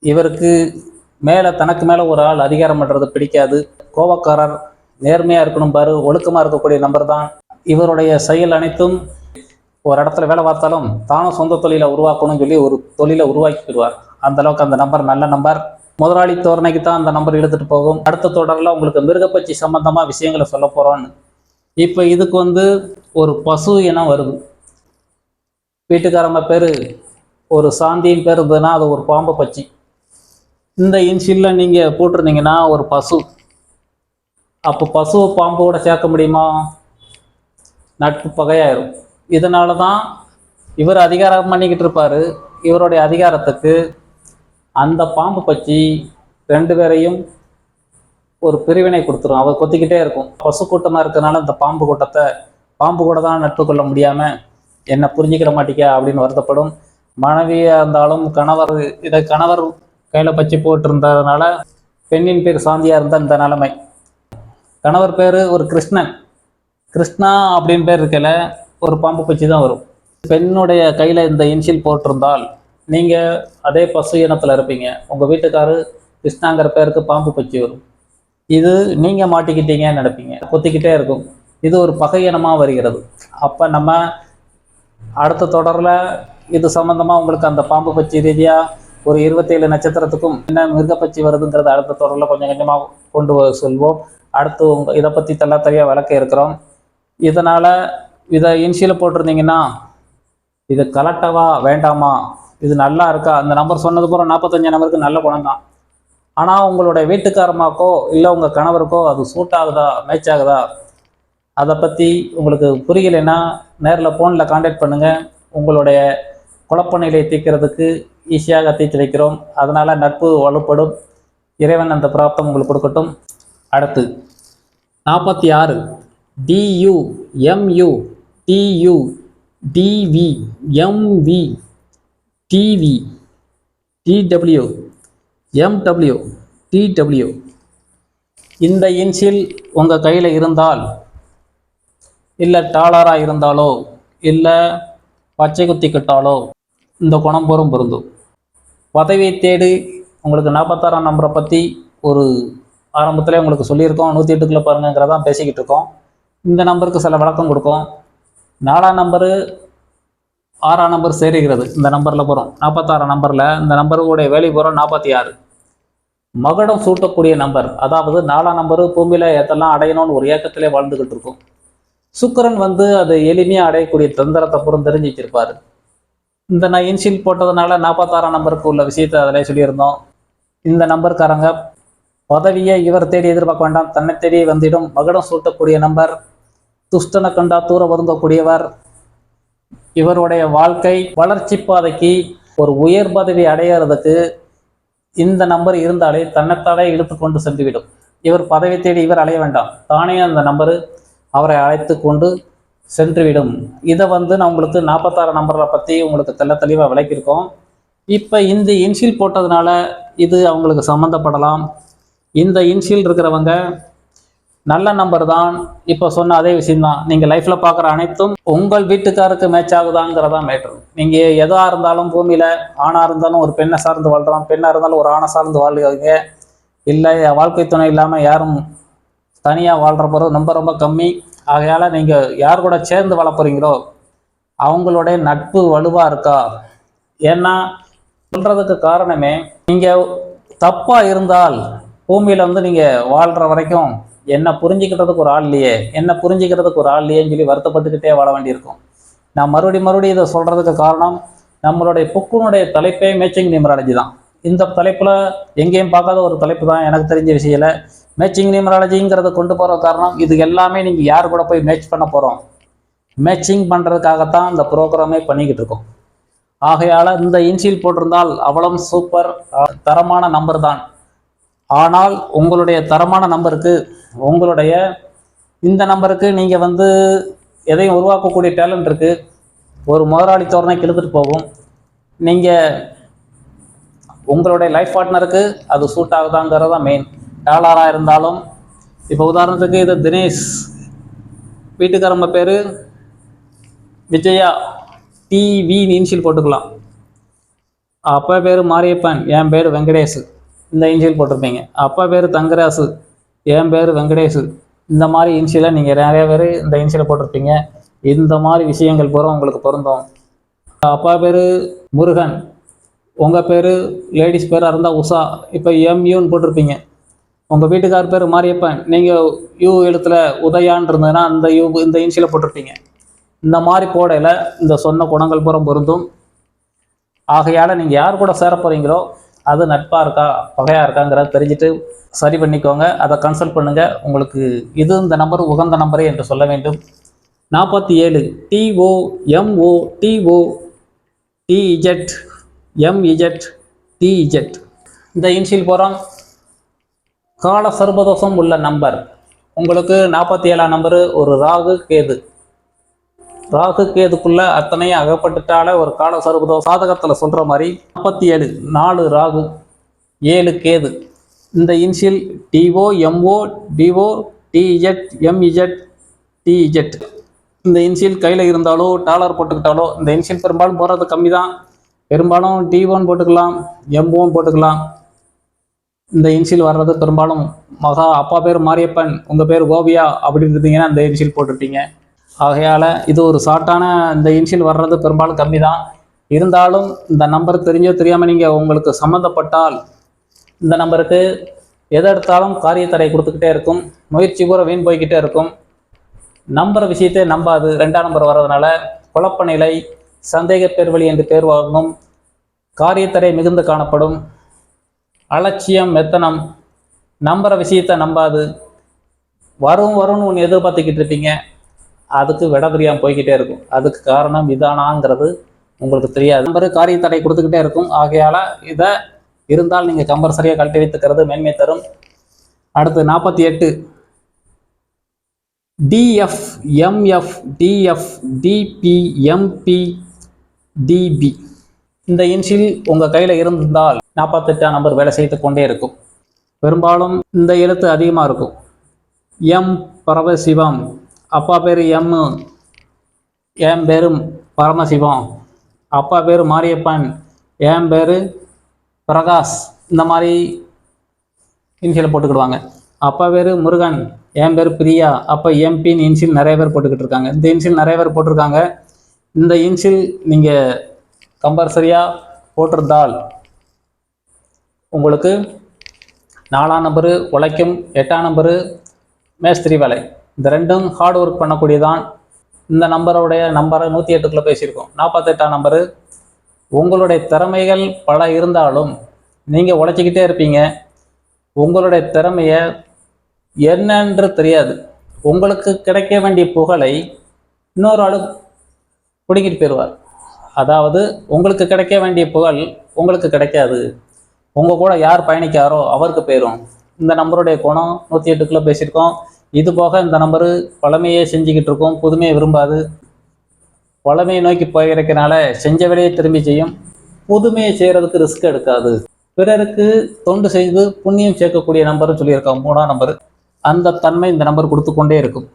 இவருக்கு மேலே தனக்கு மேலே ஒரு ஆள் அதிகாரம் பண்ணுறது பிடிக்காது. கோபக்காரர், நேர்மையாக இருக்கணும் பாரு, ஒழுக்கமாக இருக்கக்கூடிய நம்பர் தான். இவருடைய செயல் அனைத்தும் ஒரு இடத்துல வேலை பார்த்தாலும் தானும் சொந்த தொழிலை உருவாக்கணும்னு சொல்லி ஒரு தொழிலை உருவாக்கிடுவார். அந்தளவுக்கு அந்த நம்பர் நல்ல நம்பர். முதலாளி தோரணைக்கு தான் அந்த நம்பர் எடுத்துகிட்டு போகும். அடுத்த தொடரில் உங்களுக்கு மிருகப்பச்சி சம்பந்தமாக விஷயங்களை சொல்ல போகிறோன்னு. இப்போ இதுக்கு ஒரு பசு இனம் வருது. வீட்டுக்காரங்க பேர் ஒரு சாந்தியின் பேர் இருந்ததுன்னா அது ஒரு பாம்பு பச்சி. இந்த இன்ஷியலில் நீங்கள் போட்டிருந்தீங்கன்னா ஒரு பசு. அப்போ பசுவை பாம்போட சேர்க்க முடியுமா? நட்பு பகையாயிரும். இதனால தான் இவர் அதிகாரம் பண்ணிக்கிட்டு இருப்பார். இவருடைய அதிகாரத்துக்கு அந்த பாம்பு பச்சி 2 பேரையும் ஒரு பிரிவினை கொடுத்துரும். அவர் கொத்திக்கிட்டே இருக்கும். பசு கூட்டமாக இருக்கிறதுனால இந்த பாம்பு கூட்டத்தை பாம்பு கூட தான் நட்பு கொள்ள முடியாமல் என்னை புரிஞ்சிக்கிற மாட்டேங்க அப்படின்னு வருத்தப்படும். மனைவியாக இருந்தாலும் கணவர் கையில் பச்சி போட்டிருந்ததுனால பெண்ணின் பேர் சாந்தியாக இருந்தால் இந்த நிலைமை. கணவர் பேர் ஒரு கிருஷ்ணா அப்படின்னு பேர் இருக்கல, ஒரு பாம்பு பச்சி தான் வரும். பெண்ணுடைய கையில் இந்த இன்ஷியல் போட்டிருந்தால் நீங்கள் அதே பசு இனத்தில் இருப்பீங்க. உங்கள் வீட்டுக்காரர் கிருஷ்ணாங்கிற பேருக்கு பாம்பு பச்சி வரும். இது நீங்கள் மாட்டிக்கிட்டீங்கன்னு நினைப்பீங்க, கொத்திக்கிட்டே இருக்கும். இது ஒரு பகை இனமாக வருகிறது. அப்போ நம்ம அடுத்த தொடரில் இது சம்மந்தமாக உங்களுக்கு அந்த பாம்பு பச்சி ரீதியாக ஒரு 27 நட்சத்திரத்துக்கும் என்ன மிருகப்பச்சி வருதுங்கிறத அடுத்த தொடரில் கொஞ்சம் கொஞ்சமாக கொண்டு சொல்வோம். அடுத்து இதை பற்றி தெளிவாக விளக்க இருக்கிறோம். இதனால் இதை இன்ஷியலில் போட்டிருந்தீங்கன்னா இது கலட்டவா வேண்டாமா, இது நல்லா இருக்கா, அந்த நம்பர் சொன்னது பூரா 45 நம்பருக்கு நல்ல குணம் தான். ஆனால் உங்களுடைய வீட்டுக்காரமாக்கோ இல்லை உங்கள் கணவருக்கோ அது சூட் ஆகுதா, மேட்ச் ஆகுதா, அதை பற்றி உங்களுக்கு புரியலைன்னா நேரில் ஃபோனில் கான்டாக்ட் பண்ணுங்கள். உங்களுடைய குழப்ப நிலையை தீர்க்கிறதுக்கு ஈஸியாக தீர்த்து வைக்கிறோம். அதனால் நட்பு வலுப்படும். இறைவன் அந்த பிராப்தம் உங்களுக்கு கொடுக்கட்டும். அடுத்து 46 DU MU DU DV MV DV DW MW DW. இந்த இன்ஷியல் உங்கள் கையில் இருந்தால், இல்லை டாலராக இருந்தாலோ இல்லை பச்சை குத்திக்கிட்டாலோ இந்த குணம் பொருந்தும். பதவியை தேடி உங்களுக்கு 46ஆம் நம்பரை பற்றி ஒரு ஆரம்பத்தில் உங்களுக்கு சொல்லியிருக்கோம். 108க்குள்ளே பாருங்கிறதான் பேசிக்கிட்டு இருக்கோம். இந்த நம்பருக்கு சில விளக்கம் கொடுக்கும். 4ஆம் நம்பரு 6ஆம் நம்பர் சேருகிறது. இந்த நம்பரில் போகிறோம் 46ஆம் நம்பரில். இந்த நம்பருடைய வேலை போகிறோம் 46. மகுடம் சூட்டக்கூடிய நம்பர். அதாவது 4ஆம் நம்பரு பூமியில் எதெல்லாம் அடையணும்னு ஒரு ஏக்கத்திலே வாழ்ந்துக்கிட்டு இருக்கும். சுக்கிரன் அதை எளிமையாக அடையக்கூடிய தந்திரத்தை புறம் தெரிஞ்சு வச்சிருப்பார். இந்த நான் இன்ஷியல் போட்டதுனால 46ஆம் நம்பருக்கு உள்ள விஷயத்தை அதில் சொல்லியிருந்தோம். இந்த நம்பருக்காரங்க பதவியை இவர் தேடி எதிர்பார்க்க வேண்டாம், தன்னை தேடி வந்திடும். மகுடம் சூட்டக்கூடிய நம்பர். துஷ்டனை கண்டா தூர வருந்தக்கூடியவர். இவருடைய வாழ்க்கை வளர்ச்சி பாதைக்கு ஒரு உயர் பதவி அடையிறதுக்கு இந்த நம்பர் இருந்தாலே தன்னைத்தாலே இழுத்து கொண்டு சென்றுவிடும். இவர் பதவி தேடி இவர் அலைய வேண்டாம், தானே அந்த நம்பரு அவரை அழைத்து கொண்டு சென்றுவிடும். இதை நான் உங்களுக்கு 46 நம்பரை பற்றி உங்களுக்கு தெளிவாக விளக்கியிருக்கோம். இப்போ இந்த இன்ஷியல் போட்டதுனால இது அவங்களுக்கு சம்மந்தப்படலாம். இந்த இன்ஷியல் இருக்கிறவங்க நல்ல நம்பர் தான். இப்போ சொன்ன அதே விஷயம்தான், நீங்கள் லைஃப்பில் பார்க்குற அனைத்தும் உங்கள் வீட்டுக்காருக்கு மேட்ச் ஆகுதாங்கிறதான் மேட்ரு. நீங்கள் எதாக இருந்தாலும் பூமியில் ஆணாக இருந்தாலும் ஒரு பெண்ணை சார்ந்து வாழ்கிறோம், பெண்ணாக இருந்தாலும் ஒரு ஆணை சார்ந்து வாழ்கிறீங்க, இல்லை வாழ்க்கை துணை இல்லாமல் யாரும் தனியாக வாழ்கிற போகிறது ரொம்ப ரொம்ப கம்மி. ஆகையால் நீங்கள் யார் கூட சேர்ந்து வாழ போகிறீங்களோ அவங்களுடைய நட்பு வலுவாக இருக்கா? ஏன்னா சொல்கிறதுக்கு காரணமே, நீங்கள் தப்பாக இருந்தால் பூமியில் நீங்கள் வாழ்கிற வரைக்கும் என்னை புரிஞ்சுக்கிறதுக்கு ஒரு ஆள் இல்லையே, என்னை புரிஞ்சுக்கிறதுக்கு ஒரு ஆள் இல்லையேன்னு சொல்லி வருத்தப்பட்டுக்கிட்டே வாழ வேண்டியிருக்கும். நான் மறுபடியும் இதை சொல்கிறதுக்கு காரணம், நம்மளுடைய புக்கினுடைய தலைப்பே மேட்சிங் நியூமராலஜி தான். இந்த தலைப்பில் எங்கேயும் பார்க்காத ஒரு தலைப்பு தான் எனக்கு தெரிஞ்ச விஷயத்தில். மேட்சிங் நியூமராலஜிங்கிறத கொண்டு போகிற காரணம், இது எல்லாமே நீங்கள் யார் கூட போய் மேட்ச் பண்ண போகிறோம், மேட்சிங் பண்ணுறதுக்காகத்தான் இந்த ப்ரோக்ராமே பண்ணிக்கிட்டு இருக்கோம். ஆகையால் இந்த இன்ஷியல் போட்டிருந்தால் அவ்வளவு சூப்பர் தரமான நம்பர் தான். ஆனால் உங்களுடைய தரமான நம்பருக்கு, உங்களுடைய இந்த நம்பருக்கு நீங்கள் எதையும் உருவாக்கக்கூடிய டேலண்ட் இருக்குது. ஒரு முதலாளி தோரணை இழுத்துட்டு போகும். நீங்கள் உங்களுடைய லைஃப் பார்ட்னருக்கு அது சூட் ஆகுதாங்கிறது தான் மெயின். டாலராக இருந்தாலும், இப்போ உதாரணத்துக்கு இது தினேஷ், வீட்டுக்காரம்ப பேர் விஜயா, டிவின்னு இன்ஷியல் போட்டுக்கலாம். அப்பா பேர் மாரியப்பன், என் பேர் வெங்கடேஷ், இந்த இன்ஷியல் போட்டிருப்பீங்க. அப்பா பேர் தங்கராசு, என் பேர் வெங்கடேஷ், இந்த மாதிரி இன்ஷியலை நீங்கள் நிறைய பேர் இந்த இன்ஷியலை போட்டிருப்பீங்க. இந்த மாதிரி விஷயங்கள் பூரா உங்களுக்கு பொருந்தும். அப்பா பேர் முருகன், உங்கள் பேர் லேடிஸ் பேராக இருந்தால் உஷா, இப்போ எம்யூன்னு போட்டிருப்பீங்க. உங்கள் வீட்டுக்கார் பேர் மாரியப்பன், நீங்கள் யூ எழுத்துல உதயான் இருந்ததுன்னா இந்த இன்ஷியலை போட்டிருப்பீங்க. இந்த மாதிரி போடையில் இந்த சொன்ன குணங்கள் பூரா பொருந்தும். ஆகையால் நீங்கள் யார் கூட சேர போகிறீங்களோ அது நட்பாக இருக்கா பகையாக இருக்காங்கிறத தெரிஞ்சுட்டு சரி பண்ணிக்கோங்க. அதை கன்சல்ட் பண்ணுங்கள். உங்களுக்கு இது இந்த நம்பர் உகந்த நம்பரே என்று சொல்ல வேண்டும். 47 TOMOTOTZMZTZ இந்த இன்ஷியல் போகிறோம். கால சர்பதோஷம் உள்ள நம்பர் உங்களுக்கு 47ஆம் நம்பரு. ஒரு ராகு கேது, ராகு கேதுக்குள்ள அத்தனையும் அகப்பட்டுட்டால ஒரு கால சர்பதோஷம். சாதகத்தில் சொல்கிற மாதிரி 47 4 ராகு 7 கேது. இந்த இன்ஷியல் TOMODOTZMZTZ இந்த இன்ஷியல் கையில் இருந்தாலோ டாலர் போட்டுக்கிட்டாலோ, இந்த இன்ஷியல் பெரும்பாலும் போகிறது கம்மி தான். பெரும்பாலும் D1 போட்டுக்கலாம், M1 போட்டுக்கலாம். இந்த இன்ஷியல் வர்றது பெரும்பாலும் மகா, அப்பா பேர் மாரியப்பன், உங்கள் பேர் கோபியா அப்படின்னு இருந்தீங்கன்னா இந்த இன்ஷியல் போட்டிருப்பீங்க. ஆகையால் இது ஒரு ஷார்ட்டான இந்த இன்ஷியல் வர்றது பெரும்பாலும் கம்மி தான். இருந்தாலும் இந்த நம்பர் தெரிஞ்சோ தெரியாமல் நீங்கள் உங்களுக்கு சம்மந்தப்பட்டால் இந்த நம்பருக்கு எதை எடுத்தாலும் காரியத்தடை கொடுத்துக்கிட்டே இருக்கும். முயற்சி பூரா வீண் போய்கிட்டே இருக்கும். நம்புற விஷயத்தை நம்பாது. 2ஆம் நம்பர் வர்றதுனால குழப்ப நிலை, சந்தேக பேர்வழி என்று பேர் வாங்கும், காரியத்தடை மிகுந்து காணப்படும், அலட்சியம், மெத்தனம், நம்புற விஷயத்தை நம்பாது. வரும்னு ஒன்று எதிர்பார்த்துக்கிட்டு இருப்பீங்க, அதுக்கு விட தெரியாமல் போய்கிட்டே இருக்கும். அதுக்கு காரணம் இதானாங்கிறது உங்களுக்கு தெரியாது. நம்பரு காரியத்தடை கொடுத்துக்கிட்டே இருக்கும். ஆகையால் இதை இருந்தால் நீங்கள் கம்பல்சரியாக கழட்டி வைத்துக்கிறது மேன்மை தரும். அடுத்து 48 DF MF DF DP MP DB இந்த இன்ஷியல் உங்கள் கையில் இருந்தால் 48ஆம் நம்பர் வேலை செய்து கொண்டே இருக்கும். பெரும்பாலும் இந்த எழுத்து அதிகமாக இருக்கும். எம் பரமசிவம், அப்பா பேர் எம், என் பேர் பரமசிவம், அப்பா பேர் மாரியப்பன், என் பேர் பிரகாஷ், இந்த மாதிரி இன்ஷியலை போட்டுக்கிடுவாங்க. அப்பா பேர் முருகன், என் பேர் பிரியா, அப்போ எம்பின்னு இன்ஷியல் நிறைய பேர் போட்டுக்கிட்டு இருக்காங்க. இந்த இன்ஷியல் நிறைய பேர் போட்டிருக்காங்க. இந்த இன்ஷியல் நீங்கள் கம்பல்சரியாக போட்டிருந்தால் உங்களுக்கு 4ஆம் நம்பரு உழைக்கும், 8ஆம் நம்பரு மேஸ்திரி வேலை, இந்த ரெண்டும் ஹார்ட் ஒர்க் பண்ணக்கூடியதான். இந்த நம்பரை 108க்குள்ளே பேசியிருக்கோம். 48ஆம் நம்பரு உங்களுடைய திறமைகள் பல இருந்தாலும் நீங்கள் உழைச்சிக்கிட்டே இருப்பீங்க. உங்களுடைய திறமையை என்னன்று தெரியாது. உங்களுக்கு கிடைக்க வேண்டிய புகழை இன்னொரு ஆளு பிடிக்கிட்டு போயிடுவார். அதாவது உங்களுக்கு கிடைக்க வேண்டிய புகழ் உங்களுக்கு கிடைக்காது. உங்கள் கூட யார் பயணிக்காரோ அவருக்கு போயிடும். இந்த நம்பருடைய குணம் 108க்குள்ளே பேசியிருக்கோம். இது போக இந்த நம்பரு பழமையே செஞ்சுக்கிட்டு இருக்கும், புதுமையை விரும்பாது. பழமையை நோக்கி போயிருக்கனால செஞ்ச வேலையை திரும்பி செய்யும், புதுமையை செய்கிறதுக்கு ரிஸ்க் எடுக்காது. பிறருக்கு தொண்டு செய்து புண்ணியம் சேர்க்கக்கூடிய நம்பர்னு சொல்லியிருக்கோம், 3ஆம் நம்பர். அந்த தன்மை இந்த நம்பர் கொடுத்து கொண்டே இருக்கும்.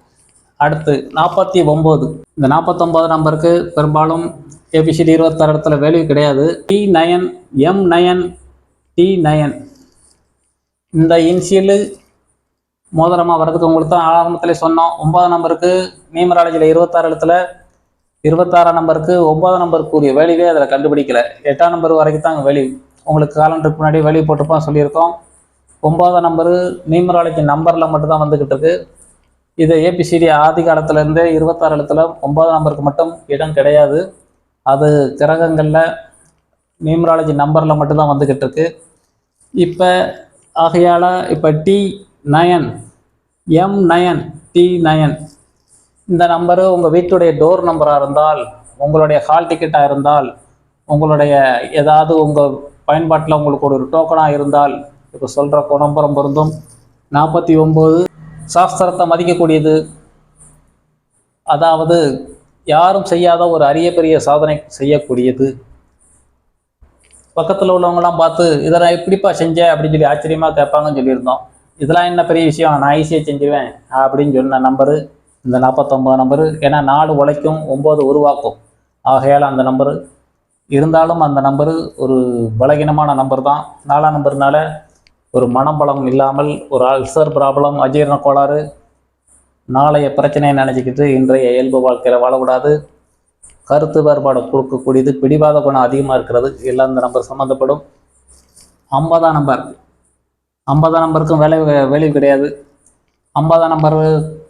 அடுத்து 49. இந்த 49 நம்பருக்கு பெரும்பாலும் ஏபிசிடி 26 இடத்துல வேல்யூ கிடையாது. T9, M9, T9 இந்த இன்சியலு மோதிரமாக வர்றதுக்கு உங்களுக்கு தான் ஆரம்பத்தில் சொன்னோம். 9 நம்பருக்கு நியூமராலஜியில் 26 இடத்துல 26 நம்பருக்கு 9 நம்பருக்குரிய வேல்யூவே அதில் கண்டுபிடிக்கல. 8ஆம் நம்பர் வரைக்கும் தான் வேல்யூ. உங்களுக்கு காலண்டருக்கு முன்னாடி வேல்யூ போட்டிருப்போம், சொல்லியிருக்கோம். 9ஆம் நம்பரு நியூமராலஜி நம்பரில் மட்டும்தான் வந்துக்கிட்டு இருக்கு. இது ஏபிசிடி ஆதி காலத்துலேருந்தே 26 இடத்துல 9ஆம் நம்பருக்கு மட்டும் இடம் கிடையாது. அது கிரகங்களில் நியூமராலஜி நம்பரில் மட்டும்தான் வந்துக்கிட்டு இருக்கு. இப்போ ஆகையால் இப்போ T9, M9, T9 இந்த நம்பரு உங்கள் வீட்டுடைய டோர் நம்பராக இருந்தால், உங்களுடைய ஹால் டிக்கெட்டாக இருந்தால், உங்களுடைய ஏதாவது உங்கள் பயன்பாட்டில் உங்களுக்கு ஒரு டோக்கனாக இருந்தால், இப்போ சொல்கிற நம்பரம் பொருந்தும். 49 சாஸ்திரத்தை மதிக்கக்கூடியது. அதாவது யாரும் செய்யாத ஒரு அரிய பெரிய சாதனை செய்யக்கூடியது. பக்கத்தில் உள்ளவங்களாம் பார்த்து இதை நான் எப்படிப்பா செஞ்சேன் அப்படின்னு சொல்லி ஆச்சரியமாக கேட்பாங்கன்னு சொல்லியிருந்தோம். இதெல்லாம் என்ன பெரிய விஷயம், நான் ஈஸியாக செஞ்சுவேன் அப்படின்னு சொன்ன நம்பரு இந்த 49 நம்பரு. ஏன்னா 4 உழைக்கும், 9 உருவாக்கும். ஆகையால் அந்த நம்பரு இருந்தாலும் அந்த நம்பரு ஒரு பலகீனமான நம்பர் தான். 4ஆம் நம்பர்னால ஒரு மனபலம் இல்லாமல் ஒரு அல்சர் ப்ராப்ளம், அஜீரண கோளாறு, நாளைய பிரச்சனையை நினச்சிக்கிட்டு இன்றைய இயல்பு வாழ்க்கையில் வாழக்கூடாது. கருத்து வேறுபாடு கொடுக்கக்கூடியது, பிடிவாத குணம் அதிகமாக இருக்கிறது, எல்லாம் இந்த நம்பர் சம்மந்தப்படும். 50ஆம் நம்பர், 50ஆம் நம்பருக்கும் வேல்யூ கிடையாது. 50ஆம் நம்பர்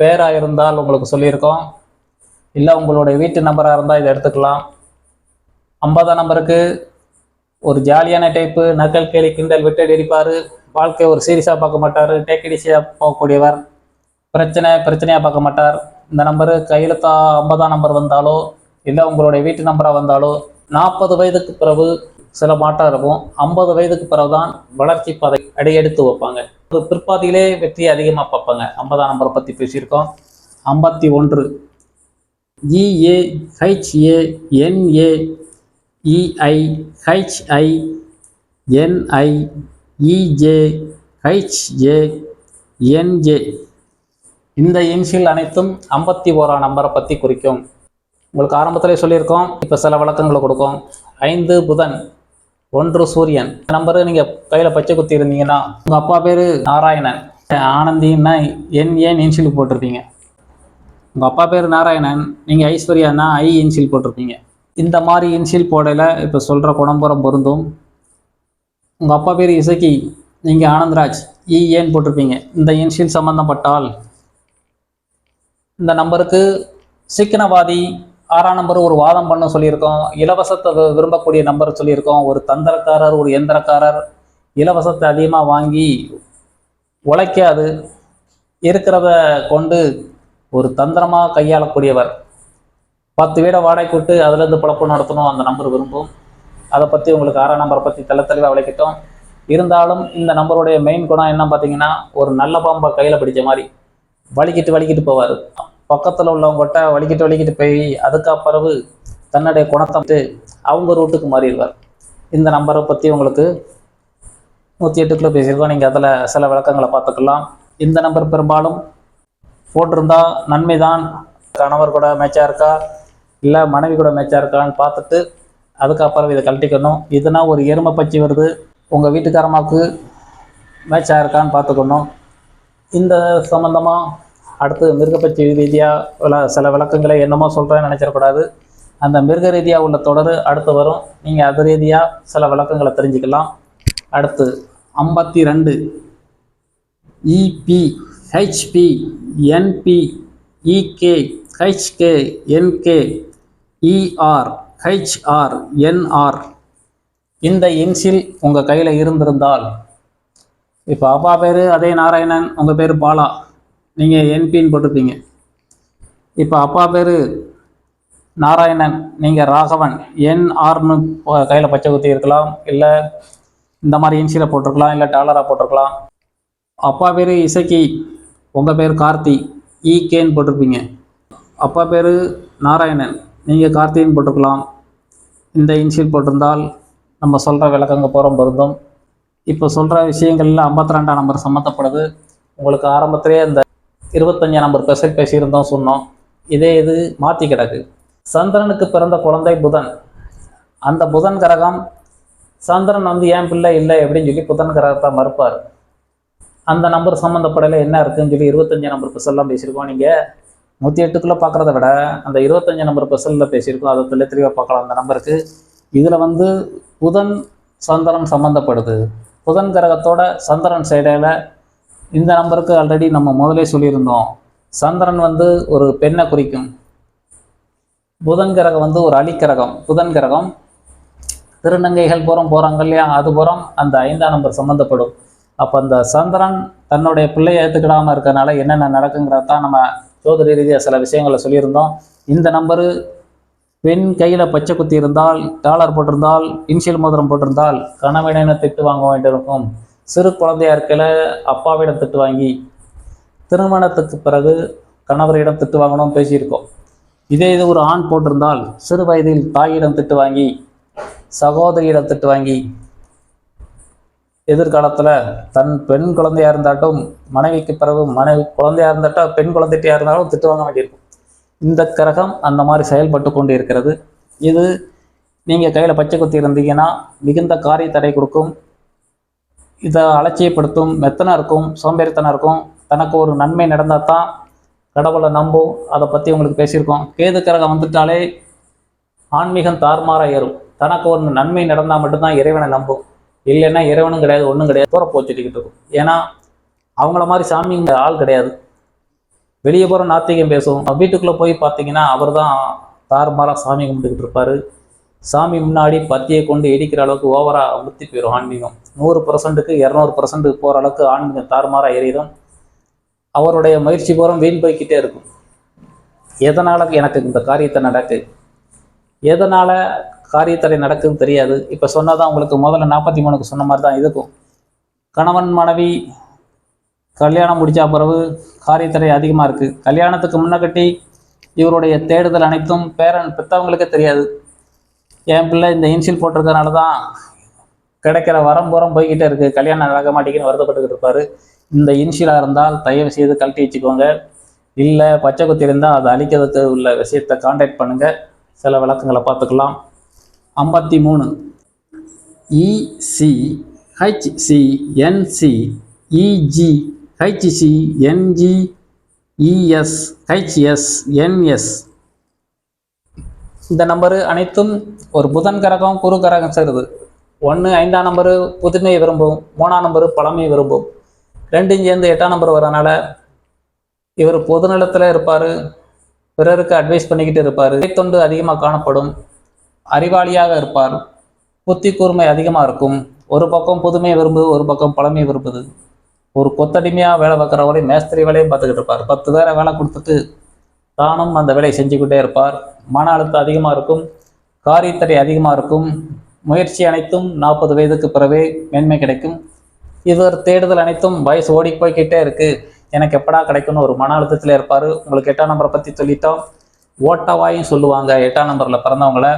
பேராக இருந்தால் உங்களுக்கு சொல்லியிருக்கோம், இல்லை உங்களுடைய வீட்டு நம்பராக இருந்தால் இதை எடுத்துக்கலாம். 50ஆம் நம்பருக்கு ஒரு ஜாலியான டைப்பு, நக்கல் கேலி கிண்டல் விட்டு எரிப்பார், வாழ்க்கையை ஒரு சீரியஸாக பார்க்க மாட்டார், டேக்கடிசியாக போகக்கூடியவர், பிரச்சனையாக பார்க்க மாட்டார். இந்த நம்பரு கையில் 50ஆம் நம்பர் வந்தாலோ இல்லை உங்களுடைய வீட்டு நம்பராக வந்தாலோ 40 வயதுக்கு பிறகு சில மாற்றம் இருக்கும். 50 வயதுக்கு பிறகு தான் வளர்ச்சி பாதை அடியெடுத்து வைப்பாங்க. பிற்பாதையிலே வெற்றியை அதிகமாக பார்ப்பாங்க. 50ஆம் நம்பரை பற்றி பேசியிருக்கோம். 51 GHANAEHINIEJHANJ இந்த இன்சியல் அனைத்தும் 51ஆம் நம்பரை பற்றி குறிக்கும். உங்களுக்கு ஆரம்பத்திலே சொல்லியிருக்கோம், இப்போ சில விளக்கங்களை கொடுக்கும். 5 புதன், 1 சூரியன். நம்பரு நீங்கள் கையில் பச்சை குத்தி இருந்தீங்கன்னா உங்கள் அப்பா பேர் நாராயணன், ஆனந்தின்னா NA இன்சியல் போட்டிருப்பீங்க. உங்கள் அப்பா பேர் நாராயணன், நீங்கள் ஐஸ்வர்யானா I இன்சியல் போட்டிருப்பீங்க. இந்த மாதிரி இன்சியல் போடையில் இப்போ சொல்கிற குணம்புறம் பொருந்தும். உங்கள் அப்பா பேர் இசக்கி, நீங்கள் ஆனந்த்ராஜ் EN போட்டிருப்பீங்க. இந்த இன்சியல் சம்மந்தப்பட்டால் இந்த நம்பருக்கு சிக்கனவாதி, 6ஆம் நம்பர் ஒரு வாதம் பண்ண சொல்லியிருக்கோம். இலவசத்தை விரும்பக்கூடிய நம்பர் சொல்லியிருக்கோம். ஒரு தந்திரக்காரர், ஒரு எந்திரக்காரர், இலவசத்தை அதிகமாக வாங்கி உழைக்காது, இருக்கிறத கொண்டு ஒரு தந்திரமாக கையாளக்கூடியவர். 10 வீடை வாடகை விட்டு அதுலேருந்து பிழப்பு நடத்தணும், அந்த நம்பர் விரும்பும். அதை பற்றி உங்களுக்கு 6ஆம் நம்பரை பற்றி தெளிவாக விளக்கிட்டோம். இருந்தாலும் இந்த நம்பருடைய மெயின் குணம் என்ன பார்த்தீங்கன்னா, ஒரு நல்ல பாம்பை கையில் பிடிச்ச மாதிரி வலிக்கிட்டு போவார். பக்கத்தில் உள்ளவங்ககிட்ட வலிக்கிட்டு போய் அதுக்கப்புறவு தன்னுடைய குணத்தை அவங்க ரூட்டுக்கு மாறிடுவார். இந்த நம்பரை பற்றி உங்களுக்கு 108க்குள்ளே பேசியிருக்கோம். நீங்கள் அதில் சில விளக்கங்களை பார்த்துக்கலாம். இந்த நம்பர் பெரும்பாலும் போட்டிருந்தா நன்மை தான். கணவர் கூட மேட்சாக இருக்கா இல்லை மனைவி கூட மேட்சாக இருக்கான்னு பார்த்துட்டு அதுக்கப்புறம் இதை கழட்டிக்கணும். இதுனா ஒரு எருமை பச்சி வருது, உங்கள் வீட்டுக்காரமாவுக்கு மேட்சாக இருக்கான்னு பார்த்துக்கணும். இந்த சம்மந்தமாக அடுத்து மிருகப்பச்சி ரீதியாக சில விளக்கங்களை என்னமோ சொல்கிறேன்னு நினச்சிடக்கூடாது. அந்த மிருக ரீதியாக உள்ள தொடர் அடுத்து வரும். நீங்கள் அது ரீதியாக சில விளக்கங்களை தெரிஞ்சுக்கலாம். அடுத்து 52 EP HP NP EK HK NK ER HR NR இந்த இன்சில் உங்கள் கையில் இருந்திருந்தால், இப்போ அப்பா பேர் அதே நாராயணன், உங்கள் பேர் பாலா, நீங்கள் NPன்னு போட்டிருப்பீங்க. இப்போ அப்பா பேர் நாராயணன், நீங்கள் ராகவன் NRன்னு கையில் பச்சை குத்தி இருக்கலாம், இல்லை இந்த மாதிரி இன்சியில் போட்டிருக்கலாம், இல்லை டாலராக போட்டிருக்கலாம். அப்பா பேர் இசக்கி, உங்கள் பேர் கார்த்தி, ஈகேன்னு போட்டிருப்பீங்க. அப்பா பேர் நாராயணன், நீங்கள் கார்த்தின்னு போட்டிருக்கலாம். இந்த இன்ஷியல் போட்டிருந்தால் நம்ம சொல்கிற விளக்கங்க போகிறோம் பொருந்தும். இப்போ சொல்கிற விஷயங்களில் 52ஆம் நம்பர் சம்மந்தப்படுது. உங்களுக்கு ஆரம்பத்திலே அந்த 25ஆம் நம்பர் பெர்சென்ட் பேசியிருந்தோம் சொன்னோம். இதே இது மாற்றி கிடக்கு. சந்திரனுக்கு பிறந்த குழந்தை புதன். அந்த புதன் கிரகம் சந்திரன் ஏன் பிள்ளை இல்லை அப்படின்னு சொல்லி புதன் கிரகத்தை மறுப்பார். அந்த நம்பர் சம்மந்தப்படலை என்ன இருக்குன்னு சொல்லி 25ஆம் நம்பர் பெர்செல்லாம் பேசியிருக்கோம். நீங்கள் 108க்குள்ளே பார்க்குறத விட அந்த 25ஆம் நம்பர் பெர்செல்லில் பேசியிருக்கோம். அதை தெளிவாக பார்க்கலாம் அந்த நம்பருக்கு. இதில் புதன் சந்திரன் சம்மந்தப்படுது. புதன் கிரகத்தோட சந்திரன் சைடில் இந்த நம்பருக்கு ஆல்ரெடி நம்ம முதலே சொல்லியிருந்தோம். சந்திரன் ஒரு பெண்ணை குறிக்கும். புதன் கிரகம் ஒரு அலிக்கிரகம். புதன் கிரகம் திருநங்கைகள் போகிறாங்க இல்லையா, அது புறம் அந்த 5ஆம் நம்பர் சம்மந்தப்படும். அப்போ அந்த சந்திரன் தன்னுடைய பிள்ளையை ஏற்றுக்கிடாமல் இருக்கிறதுனால என்னென்ன நடக்குங்கிறதான் நம்ம ஜோதிட ரீதியாக சில விஷயங்களை சொல்லியிருந்தோம். இந்த நம்பரு பெண் கையில் பச்சை குத்தி இருந்தால், டாலர் போட்டிருந்தால், இன்ஷியல் மோதிரம் போட்டிருந்தால் கணவனிடம் திட்டு வாங்க வேண்டியிருக்கும். சிறு குழந்தையா இருக்கையில் அப்பாவிடம் திட்டு வாங்கி திருமணத்துக்கு பிறகு கணவரிடம் திட்டு வாங்கணும் பேசியிருக்கோம். இதே இது ஒரு ஆண் போட்டிருந்தால் சிறு வயதில் தாயிடம் திட்டு வாங்கி, சகோதரியிடம் திட்டு வாங்கி, எதிர்காலத்தில் தன் பெண் குழந்தையாக இருந்தாட்டும் மனைவிக்கு பிறகு குழந்தையாக இருந்தாட்டும் பெண் குழந்தையாக இருந்தாலும் திட்டு வாங்க வேண்டியிருக்கும். இந்த கிரகம் அந்த மாதிரி செயல்பட்டு கொண்டு இருக்கிறது. இது நீங்கள் கையில் பச்சை குத்தி இருந்தீங்கன்னா மிகுந்த காரிய தடை கொடுக்கும். இதை அலட்சியப்படுத்தும், மெத்தனம் இருக்கும், சோம்பேறித்தனம் இருக்கும். தனக்கு ஒரு நன்மை நடந்தால் தான் கடவுளை நம்பும். அதை பற்றி உங்களுக்கு பேசியிருக்கோம். கேது கிரகம் வந்துட்டாலே ஆன்மீகம் தார்மாராக ஏறும். தனக்கு ஒரு நன்மை நடந்தால் மட்டும்தான் இறைவனை நம்பும். இல்லைன்னா இறைவனும் கிடையாது, ஒன்றும் கிடையாது, தூர போச்சுட்டிக்கிட்டு இருக்கும். ஏன்னா அவங்கள மாதிரி சாமிங்க ஆள் கிடையாது. வெளியே போகிற நாத்திகம் பேசும். வீட்டுக்குள்ளே போய் பார்த்தீங்கன்னா அவர் தான் தாறுமாறாக சாமி கும்பிட்டுக்கிட்டு இருப்பார். சாமி முன்னாடி பத்தியை கொண்டு இடிக்கிற அளவுக்கு ஓவராக முத்தி போயிடும் ஆன்மீகம். 100%க்கு 200% போகிற அளவுக்கு ஆன்மீகம் தாறுமாறாக ஏறிடும். அவருடைய முயற்சி பூரம் வீண் போய்கிட்டே இருக்கும். எதனால் எனக்கு இந்த காரியத்தை நடக்கு, எதனால் காரியத்தடை நடக்குதுன்னு தெரியாது. இப்போ சொன்னதான் உங்களுக்கு முதல்ல 43க்கு சொன்ன மாதிரி தான் இதுக்கும். கணவன் மனைவி கல்யாணம் முடிச்ச பிறகு காரியத்தடை அதிகமாக இருக்குது. கல்யாணத்துக்கு முன்னக்கட்டி இவருடைய தேடுதல் அனைத்தும் பெற்றவங்களுக்கே தெரியாது. என் பிள்ளை இந்த இன்ஷியல் போட்டிருக்கனால தான் கிடைக்கிற வரம்புறம் போய்கிட்டே இருக்குது, கல்யாணம் நடக்க மாட்டேங்குன்னு வருத்தப்பட்டுக்கிட்டு இருப்பார். இந்த இன்ஷியலாக இருந்தால் தயவு செய்து கழட்டி வச்சுக்கோங்க. இல்லை பச்சை குத்தி இருந்தால் அதை அழிக்கிறதுக்கு உள்ள விஷயத்தை கான்டாக்ட் பண்ணுங்கள். சில விளக்கங்களை பார்த்துக்கலாம். 53 EC HC NC EG HC NG ES HS NS. இந்த நம்பரு அனைத்தும் ஒரு புதன் கிரகம் குரு கிரகம் சேருது. 1 5ஆம் நம்பரு புதுமையை விரும்பும், 3ஆம் நம்பரு பழமையை விரும்பும், 2 சேர்ந்து 8ஆம் நம்பர் வரனால இவர் பொதுநலத்தில் இருப்பார். பிறருக்கு அட்வைஸ் பண்ணிக்கிட்டு இருப்பார். தொண்டு அதிகமாக காணப்படும். அறிவாளியாக இருப்பார். புத்தி கூர்மை அதிகமாக இருக்கும். ஒரு பக்கம் புதுமையை விரும்புது, ஒரு பக்கம் பழமையை விரும்புது. ஒரு கொத்தடிமையாக வேலை பார்க்குறவரை மேஸ்திரி வேலையும் பார்த்துக்கிட்டு இருப்பார். 10 பேரை வேலை கொடுத்துட்டு தானும் அந்த வேலையை செஞ்சுக்கிட்டே இருப்பார். மன அழுத்தம் அதிகமாக இருக்கும். காரியத்தடை அதிகமாக இருக்கும். முயற்சி அனைத்தும் 40 வயதுக்கு பிறவே மேன்மை கிடைக்கும். இவர் தேடுதல் அனைத்தும் வயசு ஓடி போய்கிட்டே இருக்குது, எனக்கு எப்படா கிடைக்கும்னு ஒரு மன அழுத்தத்தில் இருப்பார். உங்களுக்கு 8ஆம் நம்பரை பற்றி சொல்லிட்டோம். ஓட்டவாயும் சொல்லுவாங்க 8ஆம் நம்பரில் பிறந்தவங்கள.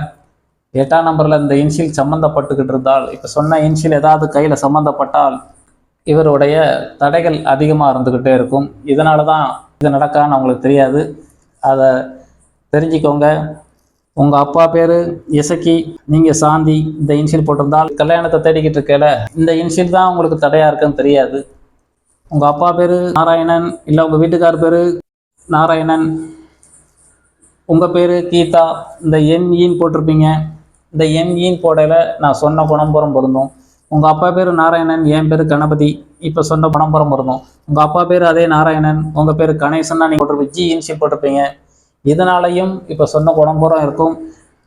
8ஆம் நம்பரில் இந்த இன்ஷியல் சம்மந்தப்பட்டுக்கிட்டு இருந்தால், இப்போ சொன்ன இன்ஷியல் ஏதாவது கையில் சம்மந்தப்பட்டால் இவருடைய தடைகள் அதிகமாக இருந்துக்கிட்டே இருக்கும். இதனால தான் இது நடக்கான்னு அவங்களுக்கு தெரியாது. அதை தெரிஞ்சுக்கோங்க. உங்கள் அப்பா பேர் இசக்கி, நீங்கள் சாந்தி, இந்த இன்ஷியல் போட்டிருந்தால் கல்யாணத்தை தேடிக்கிட்டு இருக்கல இந்த இன்ஷியல் தான் உங்களுக்கு தடையாக இருக்குன்னு தெரியாது. உங்கள் அப்பா பேர் நாராயணன், இல்லை உங்கள் வீட்டுக்கார் பேர் நாராயணன், உங்கள் பேர் கீதா, இந்த NEன்னு போட்டிருப்பீங்க. இந்த NEன்னு போடையில் நான் சொன்ன குணம்புறம் பொருந்தும். உங்கள் அப்பா பேர் நாராயணன், என் பேர் கணபதி, இப்போ சொன்ன குணம்புறம் பொருந்தும். உங்கள் அப்பா பேர் அதே நாராயணன், உங்கள் பேர் கணேசன்னா நீங்கள் போட்டிருப்பீங்க, G இன்ஷியல் போட்டிருப்பீங்க. இதனாலையும் இப்போ சொன்ன குணம்புறம் இருக்கும்.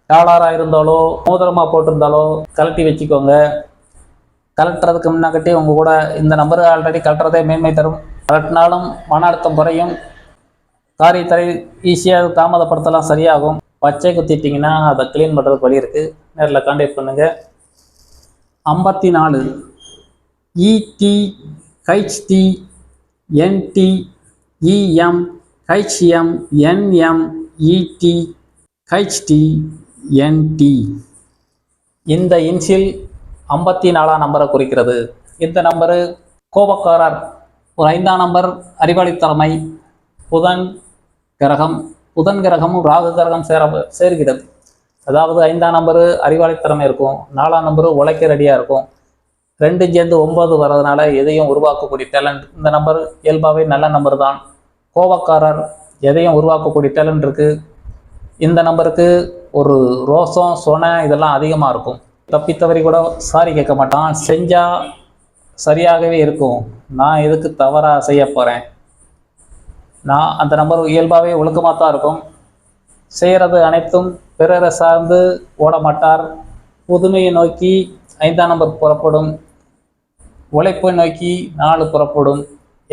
டாலராக இருந்தாலோ மோதிரமாக போட்டிருந்தாலோ கழட்டி வச்சுக்கோங்க. கலட்டுறதுக்கு முன்னாக்கட்டி உங்கள் கூட இந்த நம்பரு ஆல்ரெடி கலட்டுறதே மேன்மை தரும். கலட்டினாலும் மன அழுத்தம் குறையும். காரியத்தை ஈஸியாக தாமதப்படுத்தலாம், சரியாகும். பச்சை குத்திட்டிங்கன்னா அதை க்ளீன் பண்ணுறதுக்கு வழி இருக்குது. நேரில் கான்டாக்ட் பண்ணுங்கள். 54 ஹெச்டி என்டி இஎம் ஹெச்எம் என்எம் இடி ஹெச்டி என்டி. இந்த இன்ஷியல் 54ஆம் நம்பரை குறிக்கிறது. இந்த நம்பரு கோபக்காரர். ஒரு 5ஆம் நம்பர் அறிவாளித்தன்மை. புதன் கிரகமும் ராகு கிரகம் சேர்கிறது. அதாவது 5ஆம் நம்பரு அறிவாளித்திறமை இருக்கும், 4ஆம் நம்பரு உழைக்க ரெடியாக இருக்கும். 2 சேர்ந்து 9 வர்றதுனால எதையும் உருவாக்கக்கூடிய டேலண்ட். இந்த நம்பர் இயல்பாகவே நல்ல நம்பர் தான். கோபக்காரர், எதையும் உருவாக்கக்கூடிய டேலண்ட் இருக்குது. இந்த நம்பருக்கு ஒரு ரோசம் சொனை இதெல்லாம் அதிகமாக இருக்கும். தப்பித்தவரி கூட சாரி கேட்க மாட்டான். செஞ்சால் சரியாகவே இருக்கும். நான் எதுக்கு தவறாக செய்ய போகிறேன். நான் அந்த நம்பர் இயல்பாகவே ஒழுக்கமாக தான் இருக்கும். செய்கிறது அனைத்தும் பிறரை சார்ந்து ஓட மாட்டார். புதுமையை நோக்கி 5ஆம் நம்பர் புறப்படும். உழைப்பை நோக்கி 4 புறப்படும்.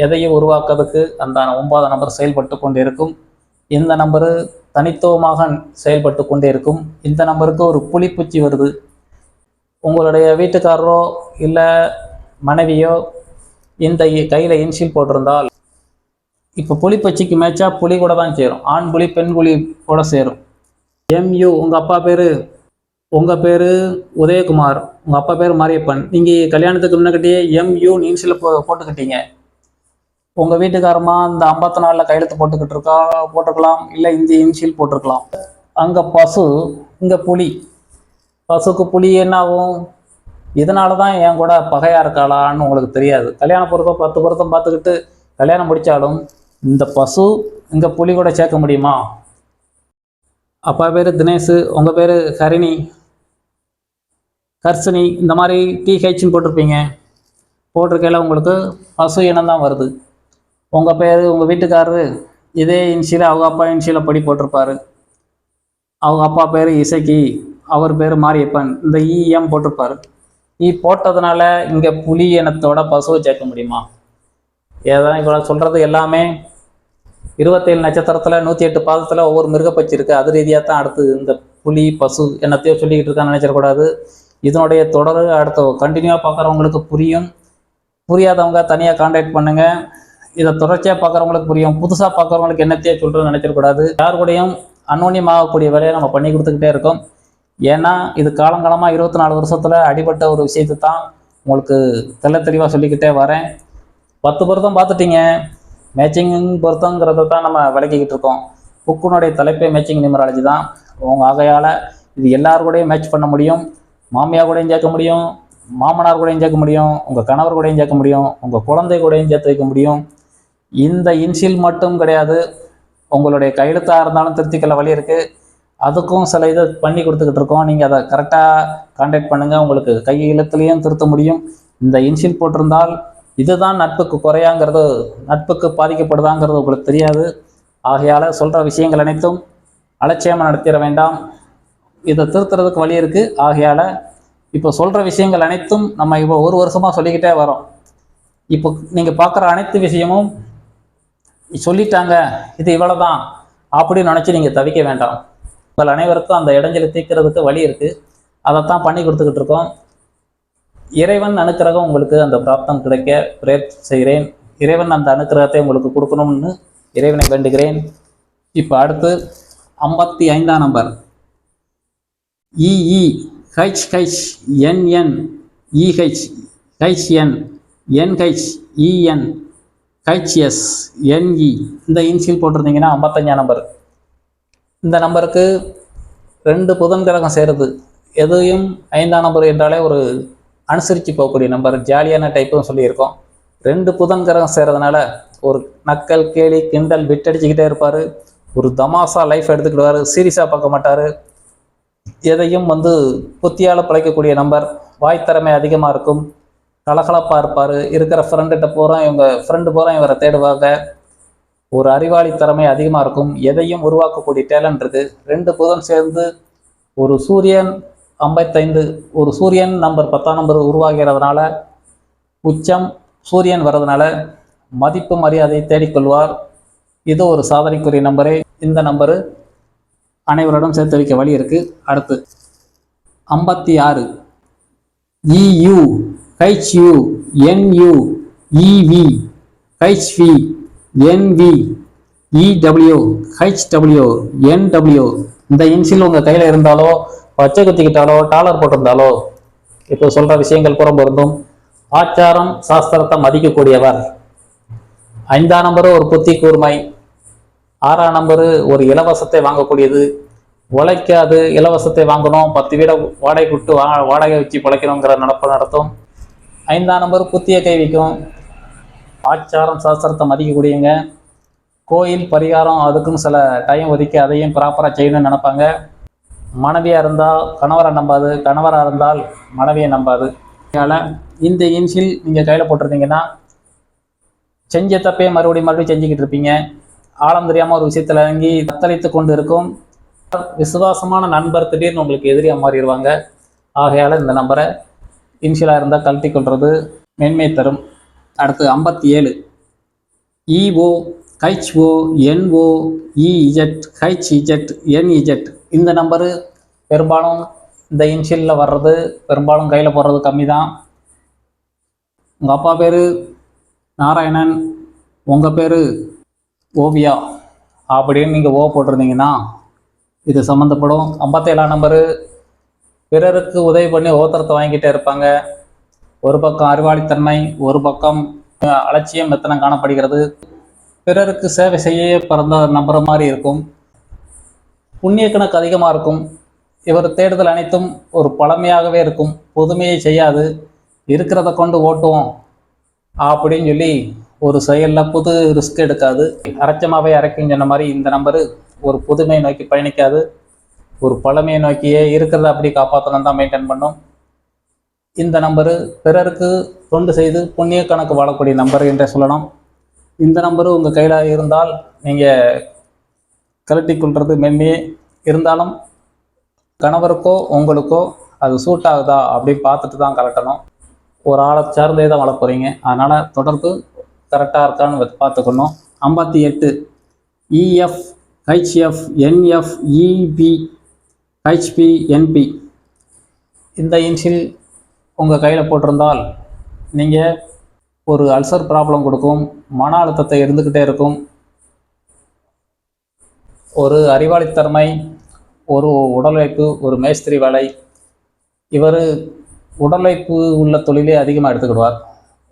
எதையும் உருவாக்குறதுக்கு அந்த 9ஆம் நம்பர் செயல்பட்டு கொண்டே இருக்கும். இந்த நம்பரு தனித்துவமாக செயல்பட்டு கொண்டே இருக்கும். இந்த நம்பருக்கு ஒரு புலிப்பூச்சி வருது. உங்களுடைய வீட்டுக்காரரோ இல்லை மனைவியோ இந்த கையில் இன்ஷியல் போட்டிருந்தால், இப்போ புலிப்பூச்சிக்கு மேட்சா புலி கூட தான் சேரும். ஆண் புலி பெண் புலி கூட சேரும். எம்யூ, உங்கள் அப்பா பேர், உங்கள் பேர் உதயகுமார், உங்கள் அப்பா பேர் மாரியப்பன். நீங்கள் கல்யாணத்துக்கு முன்னாடியே எம்யூ இன்ஷியல் போட்டுக்கிட்டீங்க. உங்கள் வீட்டுக்காரமா இந்த 54 கையெழுத்து போட்டுருக்கலாம், இல்லை இந்த இன்ஷியல் போட்டிருக்கலாம். அங்கே பசு, இங்கே புலி. பசுக்கு புலி என்ன ஆகும்? இதனால தான் என் கூட பகையாக இருக்காளான்னு உங்களுக்கு தெரியாது. கல்யாண பொருத்தம் 10 பொருத்தம் பார்த்துக்கிட்டு கல்யாணம் முடித்தாலும் இந்த பசு இங்கே புலி கூட சேர்க்க முடியுமா? அப்பா பேர் தினேஷ், உங்கள் பேர் ஹரிணி, கர்ஷினி, இந்த மாதிரி டிஹெச்னு போட்டிருப்பீங்க. போட்டிருக்கையில் உங்களுக்கு பசு இனம் தான் வருது. உங்கள் பேர், உங்கள் வீட்டுக்காரரு இதே இன்ஷியல் அவங்க அப்பா இன்ஷியலை படி போட்டிருப்பாரு. அவங்க அப்பா பேர் இசக்கி, அவர் பேர் மாரியப்பன், இந்த இஎம் போட்டிருப்பாரு. போட்டதுனால இங்கே புலி இனத்தோட பசுவை சேர்க்க முடியுமா? ஏதாவது இவ்வளோ சொல்கிறது எல்லாமே 27 நட்சத்திரத்தில் 108 பாதத்தில் ஒவ்வொரு மிருகப்பச்சி இருக்குது. அது ரீதியாக தான் அடுத்து இந்த புலி பசு என்னத்தையோ சொல்லிக்கிட்டு இருக்கான்னு நினச்சிடக்கூடாது. இதனுடைய தொடர் அடுத்த கண்டினியூவாக பார்க்குறவங்களுக்கு புரியும். புரியாதவங்க தனியாக கான்டாக்ட் பண்ணுங்கள். இதை தொடர்ச்சியாக பார்க்குறவங்களுக்கு புரியும். புதுசாக பார்க்குறவங்களுக்கு என்னத்தையோ சொல்கிறதுன்னு நினச்சிடக்கூடாது. யார் கூடயும் அன்னோன்யமாகக்கூடிய வேலையை நம்ம பண்ணி கொடுத்துக்கிட்டே இருக்கோம். ஏன்னா இது காலங்காலமாக 24 வருஷத்தில் அடிபட்ட ஒரு விஷயத்தை தான் உங்களுக்கு தெளிவாக சொல்லிக்கிட்டே வரேன். 10 பொருத்தம் பார்த்துட்டீங்க. மேட்சிங் பொருத்தங்கிறத தான் நம்ம விளக்கிக்கிட்டு இருக்கோம். புக்குனுடைய தலைப்பே மேட்சிங் நியூமராலஜி தான். ஆகையால் இது எல்லார் கூடயும் மேட்ச் பண்ண முடியும். மாமியார் கூடயும் சேர்க்க முடியும், மாமனார் கூடயும் சேர்க்க முடியும், உங்கள் கணவர் கூடயும் சேர்க்க முடியும், உங்கள் குழந்தை கூடயும் சேர்த்து வைக்க முடியும். இந்த இன்ஷியல் மட்டும் கிடையாது, உங்களுடைய கையெழுத்தாக இருந்தாலும் திருத்திக்கல வழி இருக்குது. அதுக்கும் சில இதை பண்ணி கொடுத்துக்கிட்டு இருக்கோம். நீங்கள் அதை கரெக்டாக கான்டாக்ட் பண்ணுங்கள். உங்களுக்கு கையெழுத்துலேயும் திருத்த முடியும். இந்த இன்ஷியல் போட்டிருந்தால் இதுதான் நட்புக்கு குறையாங்கிறது, நட்புக்கு பாதிக்கப்படுதாங்கிறது உங்களுக்கு தெரியாது. ஆகையால் சொல்கிற விஷயங்கள் அனைத்தும் அலட்சியமாக நடத்திட வேண்டாம். இதை திருத்துறதுக்கு வழி இருக்குது. ஆகையால் இப்போ சொல்கிற விஷயங்கள் அனைத்தும் நம்ம இப்போ 1 வருஷமாக சொல்லிக்கிட்டே வரோம். இப்போ நீங்கள் பார்க்குற அனைத்து விஷயமும் சொல்லிட்டாங்க, இது இவ்வளோ தான் அப்படின்னு நினச்சி நீங்கள் தவிக்க வேண்டாம். உங்கள் அனைவருக்கும் அந்த இடைஞ்சலை தீர்க்கிறதுக்கு வழி இருக்குது. அதைத்தான் பண்ணி கொடுத்துக்கிட்டு இருக்கோம். இறைவன் அனுக்கிரகம் உங்களுக்கு அந்த பிராப்தம் கிடைக்க பிரேர் செய்கிறேன். இறைவன் அந்த அனுக்கிரகத்தை உங்களுக்கு கொடுக்கணும்னு இறைவனை வேண்டுகிறேன். இப்போ அடுத்து 55ஆம் number EE HH NN EH HN NH EN HS NE. இந்த இன்ஷியல் போட்டிருந்தீங்கன்னா 55ஆம் நம்பர். இந்த நம்பருக்கு 2 புதன் கிரகம் சேருது. எதையும் 5ஆம் நம்பர் என்றாலே ஒரு அனுசரித்து போகக்கூடிய நம்பர், ஜாலியான டைப்புன்னு சொல்லியிருக்கோம். 2 புதன் கிரகம் சேரதுனால ஒரு நக்கல் கேலி கிண்டல் விட்டடிச்சுக்கிட்டே இருப்பார். ஒரு தமாசா லைஃப் எடுத்துக்கிடுவார். சீரியஸாக பார்க்க மாட்டார். எதையும் புத்தியால் பிழைக்கக்கூடிய நம்பர். வாய்த்திறமை அதிகமாக இருக்கும். கலகலப்பாக இருப்பார். இருக்கிற ஃப்ரெண்டுகிட்ட போகிறோம், ஃப்ரெண்டு போகிறோம் இவரை தேடுவாங்க. ஒரு அறிவாளி திறமை அதிகமாக இருக்கும். எதையும் உருவாக்கக்கூடிய டேலண்ட் இருக்குது. 2 புதன் சேர்ந்து ஒரு சூரியன் 55, ஒரு சூரியன் நம்பர் 10ஆம் நம்பர் உருவாகிறதுனால, உச்சம் சூரியன் வர்றதுனால மதிப்பு மரியாதை தேடிக்கொள்வார். இது ஒரு சாதனைக்குரிய நம்பரே. இந்த நம்பரு அனைவரிடம் சேர்த்து வைக்க வழி இருக்குது. அடுத்து 56 இயு ஹெச்யூ என்யூ இவி, ஹெச்வி, என்வி, இடபிள்யூ, ஹெச்டபிள்யூ, என்டபிள்யூ இந்த இன்சில் உங்கள் கையில் இருந்தாலோ பச்சை குத்திக்கிட்டாலோ டாலர் போட்டிருந்தாலோ இப்போ சொல்கிற விஷயங்கள் புறம் பொருந்தும். ஆச்சாரம் சாஸ்திரத்தை மதிக்கக்கூடியவர். 5ஆம் நம்பரு ஒரு புத்தி கூர்மை. 6ஆம் நம்பரு ஒரு இலவசத்தை வாங்கக்கூடியது. உழைக்காது இலவசத்தை வாங்கணும், 10 வீடை வாடகை விட்டு வாடகை வச்சு பிழைக்கணுங்கிற நடப்பு நடத்தும். 5ஆம் நம்பர் புத்தியை கை வைக்கும். ஆச்சாரம் சாஸ்திரத்தை மதிக்கக்கூடியவங்க. கோயில் பரிகாரம் அதுக்குன்னு சில டைம் ஒதுக்கி அதையும் ப்ராப்பராக செய்யணும்னு நினைப்பாங்க. மனைவியாக இருந்தால் கணவரை நம்பாது, கணவராக இருந்தால் மனைவியை நம்பாது. அதனால் இந்த இன்சில் நீங்கள் கையில் போட்டிருந்தீங்கன்னா செஞ்ச தப்பே மறுபடியும் செஞ்சுக்கிட்டு இருப்பீங்க. ஆழம் தெரியாமல் ஒரு விஷயத்தில் இறங்கி தத்தளித்து கொண்டு இருக்கும். விசுவாசமான நண்பர் திடீர்னு உங்களுக்கு எதிரியாக மாறிடுவாங்க. ஆகையால் இந்த நம்பரை இன்சியலாக இருந்தால் கழட்டி கொள்வது மேன்மை தரும். அடுத்து 57 இஓ, ஹெச்ஓ, என்ஓ, இஇஜெட், ஹெச்இஜெட், என்இஜெட் இந்த நம்பரு பெரும்பாலும் இந்த இன்சியலில் வர்றது பெரும்பாலும் கையில் போடுறது கம்மி தான். உங்கள் அப்பா பேர் நாராயணன், உங்கள் பேர் ஓவியா அப்படின்னு நீங்கள் ஓ போட்டிருந்தீங்கன்னா இது சம்மந்தப்படும். 57ஆம் நம்பரு பிறருக்கு உதவி பண்ணி ஓத்திரத்தை வாங்கிக்கிட்டே இருப்பாங்க. ஒரு பக்கம் அறிவாளித்தன்மை, ஒரு பக்கம் அலட்சியம் மெத்தனம் காணப்படுகிறது. பிறருக்கு சேவை செய்ய பிறந்த நம்புற மாதிரி இருக்கும். புண்ணிய கணக்கு அதிகமாக இருக்கும். இவர் தேடுதல் அனைத்தும் ஒரு பழமையாகவே இருக்கும், புதுமையை செய்யாது. இருக்கிறத கொண்டு ஓட்டுவோம் அப்படின்னு சொல்லி ஒரு செயலில் புது ரிஸ்க் எடுக்காது. அரைச்சமாகவே அரைக்கும் சொன்ன மாதிரி இந்த நம்பரு ஒரு புதுமையை நோக்கி பயணிக்காது, ஒரு பழமையை நோக்கியே இருக்கிறத அப்படி காப்பாற்றணும் தான் மெயின்டைன் பண்ணும். இந்த நம்பரு பிறருக்கு தொண்டு செய்து புண்ணிய கணக்கு வாழக்கூடிய நம்பர் என்றே சொல்லலாம். இந்த நம்பரு உங்கள் கையில் இருந்தால் நீங்கள் கழட்டி கொள்வது மென்மையே இருந்தாலும் கணவருக்கோ உங்களுக்கோ அது சூட் ஆகுதா அப்படின்னு பார்த்துட்டு தான் கலட்டணும். ஒரு ஆளை சார்ந்தே தான் வளர போகிறீங்க, அதனால் தொடர்பு கரெக்டாக இருக்கான்னு பார்த்துக்கணும். 58 EF, HF, NF, EP, HP, NP இந்த இன்சில் உங்கள் கையில் போட்டிருந்தால் நீங்கள் ஒரு அல்சர் ப்ராப்ளம் கொடுக்கும், மன அழுத்தத்தை இருந்துக்கிட்டே இருக்கும். ஒரு அறிவாளித்தன்மை, ஒரு உடலுழைப்பு, ஒரு மேஸ்திரி வேலை. இவர் உடலுழைப்பு உள்ள தொழிலே அதிகமாக எடுத்துக்கிடுவார்.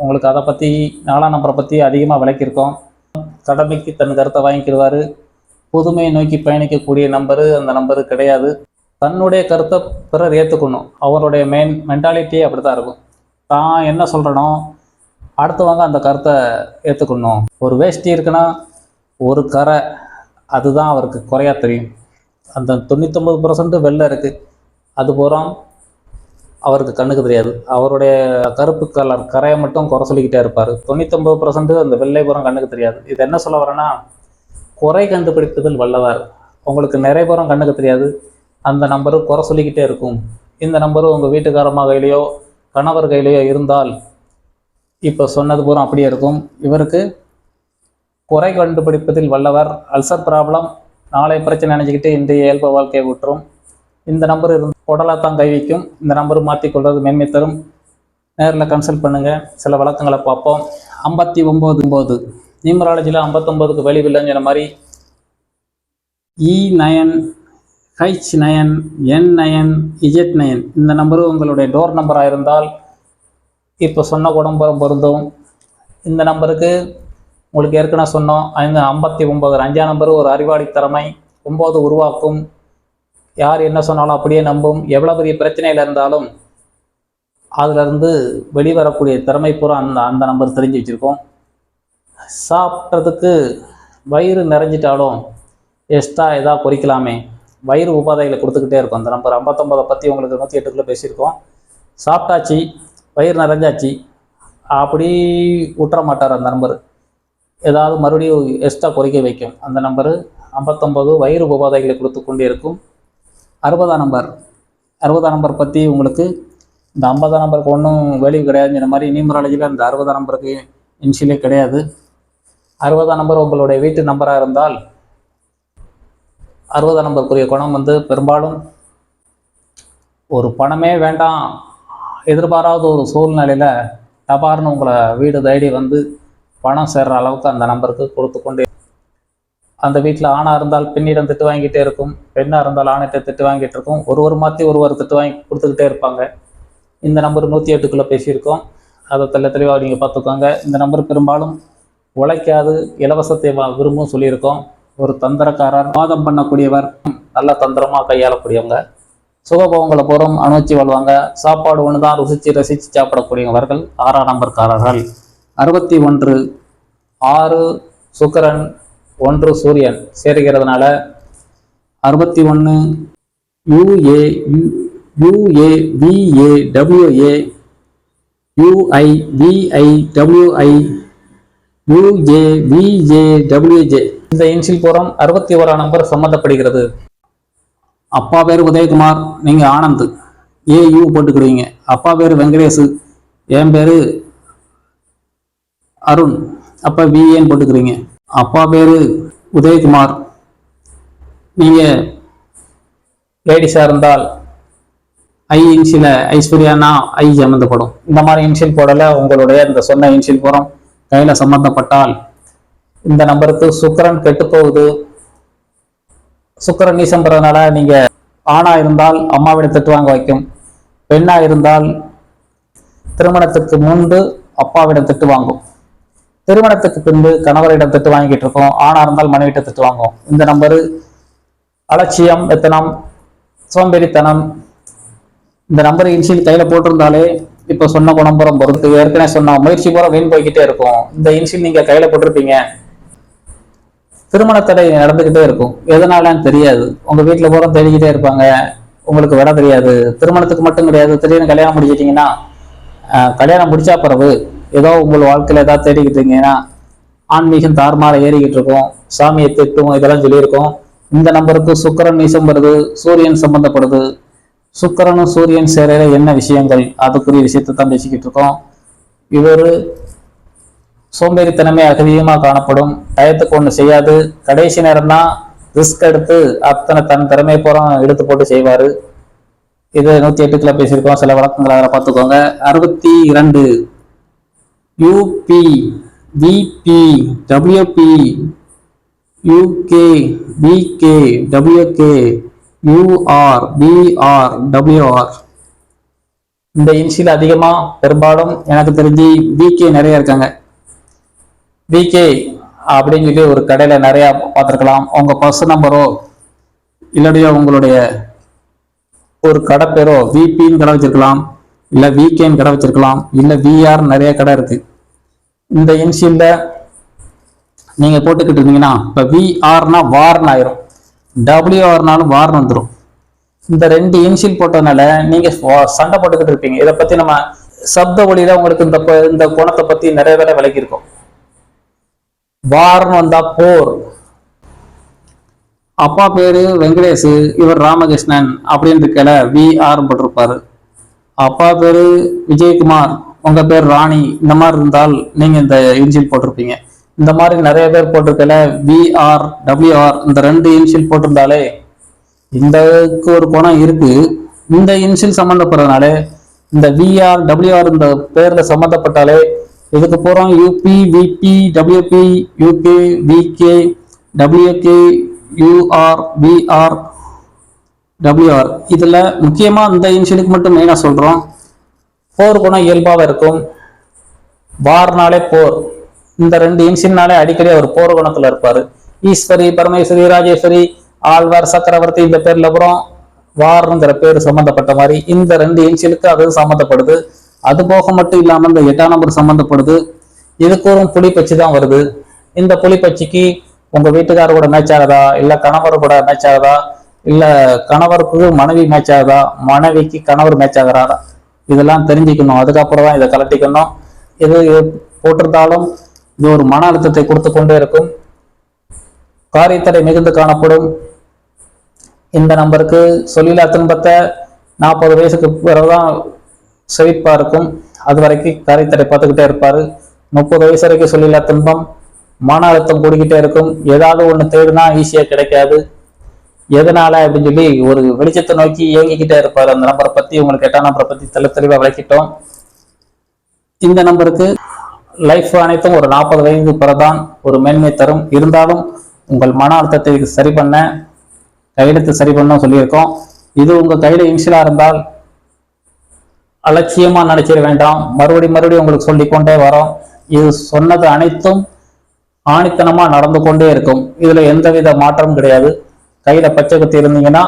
உங்களுக்கு அதை பற்றி 4ஆம் நம்பரை பற்றி அதிகமாக விளக்கியிருக்கோம். கடமைக்கு தன் கருத்தை வாங்கிக்கிடுவார். புதுமையை நோக்கி பயணிக்கக்கூடிய நம்பரு அந்த நம்பரு கிடையாது. தன்னுடைய கருத்தை பிறர் ஏற்றுக்கணும். அவருடைய மென்டாலிட்டியே அப்படி தான் இருக்கும். தான் என்ன சொல்கிறனோ அடுத்தவங்க அந்த கருத்தை ஏற்றுக்கணும். ஒரு வேஷ்டி இருக்குன்னா ஒரு கரை, அதுதான் அவருக்கு குறையா தெரியும். அந்த 99% வெள்ளை இருக்குது, அது பூரா அவருக்கு கண்ணுக்கு தெரியாது. அவருடைய கருப்பு கலர் கரையை மட்டும் குறை சொல்லிக்கிட்டே இருப்பார். 99% அந்த வெள்ளை பூரம் கண்ணுக்கு தெரியாது. இது என்ன சொல்ல வரேன்னா, குறை கண்டுபிடிப்பதில் வல்லவர். உங்களுக்கு நிறைய பூரம் கண்ணுக்கு தெரியாது, அந்த நம்பரு குறை சொல்லிக்கிட்டே இருக்கும். இந்த நம்பரு உங்கள் வீட்டுக்காரம்மா கையிலையோ கணவர் கையிலையோ இருந்தால் இப்போ சொன்னது பூரம் அப்படியே இருக்கும். இவருக்கு குறை கண்டுபிடிப்பதில் வல்லவர். அல்சர் ப்ராப்ளம், நாளை பிரச்சனை நினைச்சிக்கிட்டு இன்றைய இயல்பு வாழ்க்கையை விட்டுரும். இந்த நம்பர் உடலாக தான் கை வைக்கும். இந்த நம்பர் மாற்றிக்கொள்வது மேன்மை தரும். நேரில் கன்சல்ட் பண்ணுங்கள், சில விளக்கங்களை பார்ப்போம். 59 நியூமராலஜியில் 59க்கு வெளிவில்லைங்கிற மாதிரி E9, H9, N9, Z9 இந்த நம்பரு உங்களுடைய டோர் நம்பராக இருந்தால் இப்போ சொன்ன குடும்பம் பொருந்தும். இந்த நம்பருக்கு உங்களுக்கு ஏற்கனவே சொன்னோம் 59 5ஆம் நம்பரு ஒரு அறிவாளி திறமை. 9 உருவாக்கும். யார் என்ன சொன்னாலும் அப்படியே நம்பும். எவ்வளோ பெரிய பிரச்சனையில் இருந்தாலும் அதிலிருந்து வெளிவரக்கூடிய திறமை பூரா அந்த நம்பர் தெரிஞ்சு வச்சுருக்கோம். சாப்பிட்றதுக்கு வயிறு நிறைஞ்சிட்டாலும் எக்ஸ்ட்ரா எதாவது பொறிக்கலாமே, வயிறு உபாதைகளை கொடுத்துக்கிட்டே இருக்கும். அந்த நம்பர் 59 பற்றி உங்களுக்கு 108க்குள்ளே பேசியிருக்கோம். சாப்பிட்டாச்சு, வயிறு நிறைஞ்சாச்சு அப்படி விட்டுற மாட்டார். அந்த நம்பர் ஏதாவது மறுபடியும் எக்ஸ்ட்ரா குறைக்க வைக்கும். அந்த நம்பரு 59 வயிறு உபாதைகளை கொடுத்து கொண்டே இருக்கும். 60ஆம் நம்பர் பற்றி உங்களுக்கு இந்த 50ஆம் நம்பருக்கு ஒன்றும் வேல்யூ கிடையாதுங்கிற மாதிரி நியூமராலஜியில் இந்த 60ஆம் நம்பருக்கு இன்ஷியலே கிடையாது. 60ஆம் நம்பர் உங்களுடைய வீட்டு நம்பராக இருந்தால் 60ஆம் நம்பருக்குரிய குணம் பெரும்பாலும் ஒரு பணமே வேண்டாம் எதிர்பாராத ஒரு சூழ்நிலையில் டபார்னு உங்களை வீடு தேடி வந்து பணம் சேர்ற அளவுக்கு அந்த நம்பருக்கு கொடுத்து கொண்டே. அந்த வீட்டில் ஆணாக இருந்தால் பெண்ணிடம் திட்டு வாங்கிட்டே இருக்கும், பெண்ணாக இருந்தால் ஆணிட்ட திட்டு வாங்கிட்டு இருக்கும். ஒருவர் மாற்றி ஒருவர் திட்டு வாங்கி கொடுத்துக்கிட்டே இருப்பாங்க. இந்த நம்பர் 108க்குள்ளே பேசியிருக்கோம், அதை தெளிவாக நீங்கள் பார்த்துக்கோங்க. இந்த நம்பர் பெரும்பாலும் உழைக்காது, இலவசத்தை விரும்பும் சொல்லியிருக்கோம். ஒரு தந்திரக்காரர், வாதம் பண்ணக்கூடியவர், நல்ல தந்திரமாக கையாளக்கூடியவங்க, சுகபோகங்களை போகிறோம் அனுபவிச்சு வாழ்வாங்க. சாப்பாடு ஒன்று தான் ருசித்து ரசித்து சாப்பிடக்கூடியவர்கள் 6ஆம் நம்பர்காரர்கள். 61 6 சுக்கிரன் 1 சூரியன் சேர்கிறதுனால 61 UA UA VA WA UI VI WI UJ VJ WJ இந்த இன்சில் புறம் 61ஆம் நம்பர் சம்மந்தப்படுகிறது. அப்பா பேர் உதயகுமார், நீங்கள் ஆனந்த், AU போட்டுக்கிடுவீங்க. அப்பா பேர் வெங்கடேஷ், என் பேர் அருண், அப்போ VAன்னு போட்டுக்கிறீங்க. அப்பா பேர் உதயகுமார், நீங்கள் லேடிஸாக இருந்தால் ஐ இன்சில ஐஸ்வர்யானா ஐ சம்மந்தப்படும். இந்த மாதிரி இன்சில் போடலை, உங்களுடைய இந்த சொன்ன இன்சில் புறம் கையில் சம்மந்தப்பட்டால் இந்த நம்பருக்கு சுக்கிரன் கெட்டு போகுது. சுக்கிரன் நீசம் பெறதுனால நீங்க ஆணா இருந்தால் அம்மாவிட திட்டு வாங்க வைக்கும், பெண்ணா இருந்தால் திருமணத்துக்கு முன்பு அப்பாவிடம் திட்டு வாங்கும், திருமணத்துக்கு பின்பு கணவரிடம் திட்டு வாங்கிட்டு இருக்கோம். ஆணா இருந்தால் மனைவிட்ட திட்டு வாங்கும். இந்த நம்பரு அலட்சியம், எத்தனம், சோம்பேறித்தனம். இந்த நம்பர் இன்சில் கையில போட்டிருந்தாலே இப்ப சொன்ன குணம்புறம் பொறுத்து ஏற்கனவே சொன்ன முயற்சி பூரா வீண் போய்கிட்டே இருக்கும். இந்த இன்சில் நீங்க கையில போட்டிருப்பீங்க, திருமண தடை நடந்துகிட்டே இருக்கும். எதனாலன்னு தெரியாது, உங்க வீட்டுல பூரா தேடிக்கிட்டே இருப்பாங்க, உங்களுக்கு விட தெரியாது. திருமணத்துக்கு மட்டும் கிடையாது, திடீர்னு கல்யாணம் முடிச்சிட்டீங்கன்னா, கல்யாணம் முடிச்சா பிறகு ஏதோ உங்கள் வாழ்க்கையில ஏதாவது தேடிக்கிட்டு இருக்கீங்கன்னா ஆன்மீகம் தாறுமாற ஏறிக்கிட்டு இருக்கும், சாமியை திட்டும், இதெல்லாம் சொல்லியிருக்கோம். இந்த நம்பருக்கு சுக்கிரன் நீசம் வருது, சூரியன் சம்பந்தப்படுது. சுக்கிரனும் சூரியன் சேரையில என்ன விஷயங்கள், அதுக்குரிய விஷயத்தை தான் பேசிக்கிட்டு இருக்கோம். இவர் சோம்பேறித்தனமே அதிகமாக காணப்படும், டயத்துக்கு ஒன்று செய்யாது, கடைசி நேரம் தான் ரிஸ்க் எடுத்து அத்தனை தன் திறமை போகிறோம் எடுத்து போட்டு செய்வார். இது 108க்குள்ள பேசியிருக்கோம், சில வழக்கங்களை அதில் பார்த்துக்கோங்க. 62 UP VP WP UK VK WK UR BR WR. இந்த இன்சில் அதிகமாக பெரும்பாலும் எனக்கு தெரிஞ்சு VK நிறைய இருக்காங்க. VK அப்படின்னு சொல்லி ஒரு கடையில் நிறையா பார்த்துருக்கலாம். உங்கள் பர்ஸ் நம்பரோ இல்லையோ உங்களுடைய ஒரு கடை பேரோ VPன்னு கடை வச்சிருக்கலாம், இல்லை VKன்னு கடை வச்சிருக்கலாம், இல்லை VR நிறைய கடை இருக்கு. இந்த இன்சியல்ல நீங்க போட்டுக்கிட்டு இருந்தீங்கன்னா இப்போ VRனா வார்னு ஆயிரும், WRனாலும் வார்னு வந்துடும். இந்த 2 இன்சியல் போட்டதுனால நீங்க சண்டை போட்டுக்கிட்டு இருப்பீங்க. இதை பத்தி நம்ம சப்த ஒளியில உங்களுக்கு இந்த குணத்தை பத்தி நிறைய வேலை விளக்கி இருக்கோம். வார்னு வந்தா போர். அப்பா பேரு வெங்கடேஷ், இவர் ராமகிருஷ்ணன் அப்படின்னு இருக்கல VR போட்டிருப்பாரு. அப்பா பேரு விஜயகுமார், உங்க பேர் ராணி, இந்த மாதிரி இருந்தால் நீங்க இந்த இன்சில் போட்டிருப்பீங்க. இந்த மாதிரி நிறைய பேர் போட்டிருக்கல VR WR இந்த 2 இன்சில் போட்டிருந்தாலே இந்தக்கு ஒரு குணம் இருக்கு. இந்த இன்சில் சம்பந்தப்படுறதுனால இந்த VR WR இந்த பேர்ல சம்பந்தப்பட்டாலே இதுக்கு போறோம் UP VP WP UK VK WK UR BR WR. இதுல முக்கியமா இந்த இன்சிலுக்கு மட்டும் மெயினா சொல்றோம். போர் குணம் இயல்பாக இருக்கும். வார்னாலே போர். இந்த 2 இன்சில்னாலே அடிக்கடி அவர் போர் குணத்துல இருப்பாரு. ஈஸ்வரி, பரமேஸ்வரி, ராஜேஸ்வரி, ஆழ்வார், சக்கரவர்த்தி இந்த பேர்ல அப்புறம் வார்ங்கிற பேர் சம்பந்தப்பட்ட மாதிரி இந்த 2 இன்சிலுக்கு அது சம்பந்தப்படுது. அது போக மட்டும் இல்லாம இந்த 8ஆம் நம்பர் சம்பந்தப்படுது. இதுக்கு ஒரு புலிப்பச்சி தான் வருது. இந்த புலிப்பச்சிக்கு உங்க வீட்டுக்காரர் கூட மேட்ச் ஆகுதா, இல்ல கணவர் கூட மேட்ச் ஆகுதா, இல்ல கணவருக்கு மனைவி மேட்ச் ஆகுதா, மனைவிக்கு கணவர் மேட்ச் ஆகுறாரா, இதெல்லாம் தெரிஞ்சுக்கணும். அதுக்கப்புறம் தான் இதை கலட்டிக்கணும். இது போட்டிருந்தாலும் இது ஒரு மன அழுத்தத்தை கொடுத்து கொண்டே இருக்கும். காரியத்தடை மிகுந்து காணப்படும். இந்த நம்பருக்கு சொல்லிலா துன்பத்தை 40 வயசுக்கு பிறகுதான் செழிப்பா இருக்கும். அது வரைக்கும் காரியத்தடை பார்த்துக்கிட்டே இருப்பாரு. 30 வயசு வரைக்கும் சொல்லிலா துன்பம், மன அழுத்தம் கூடிக்கிட்டே இருக்கும். ஏதாவது ஒண்ணு தேடுனா ஈஸியா கிடைக்காது. எதனால அப்படின்னு சொல்லி ஒரு வெளிச்சத்தை நோக்கி இயங்கிக்கிட்டே இருப்பாரு. அந்த நம்பரை பத்தி உங்களுக்கு 8ஆம் நம்பரை பத்தி தெளிவா விளக்கிட்டோம். இந்த நம்பருக்கு லைஃப் அனைத்தும் ஒரு 40 வயது பிறதான் ஒரு மேன்மை தரும். இருந்தாலும் உங்கள் மன அழுத்தத்தை சரி பண்ண கையெழுத்து சரி பண்ண சொல்லியிருக்கோம். இது உங்க கையில இன்ஷியலா இருந்தால் அலட்சியமா நினைச்சிட வேண்டாம். மறுபடியும் உங்களுக்கு சொல்லிக்கொண்டே வரோம். இது சொன்னது அனைத்தும் ஆணித்தனமா நடந்து கொண்டே இருக்கும். இதுல எந்தவித மாற்றமும் கிடையாது. கையில பச்சை குத்தி இருந்தீங்கன்னா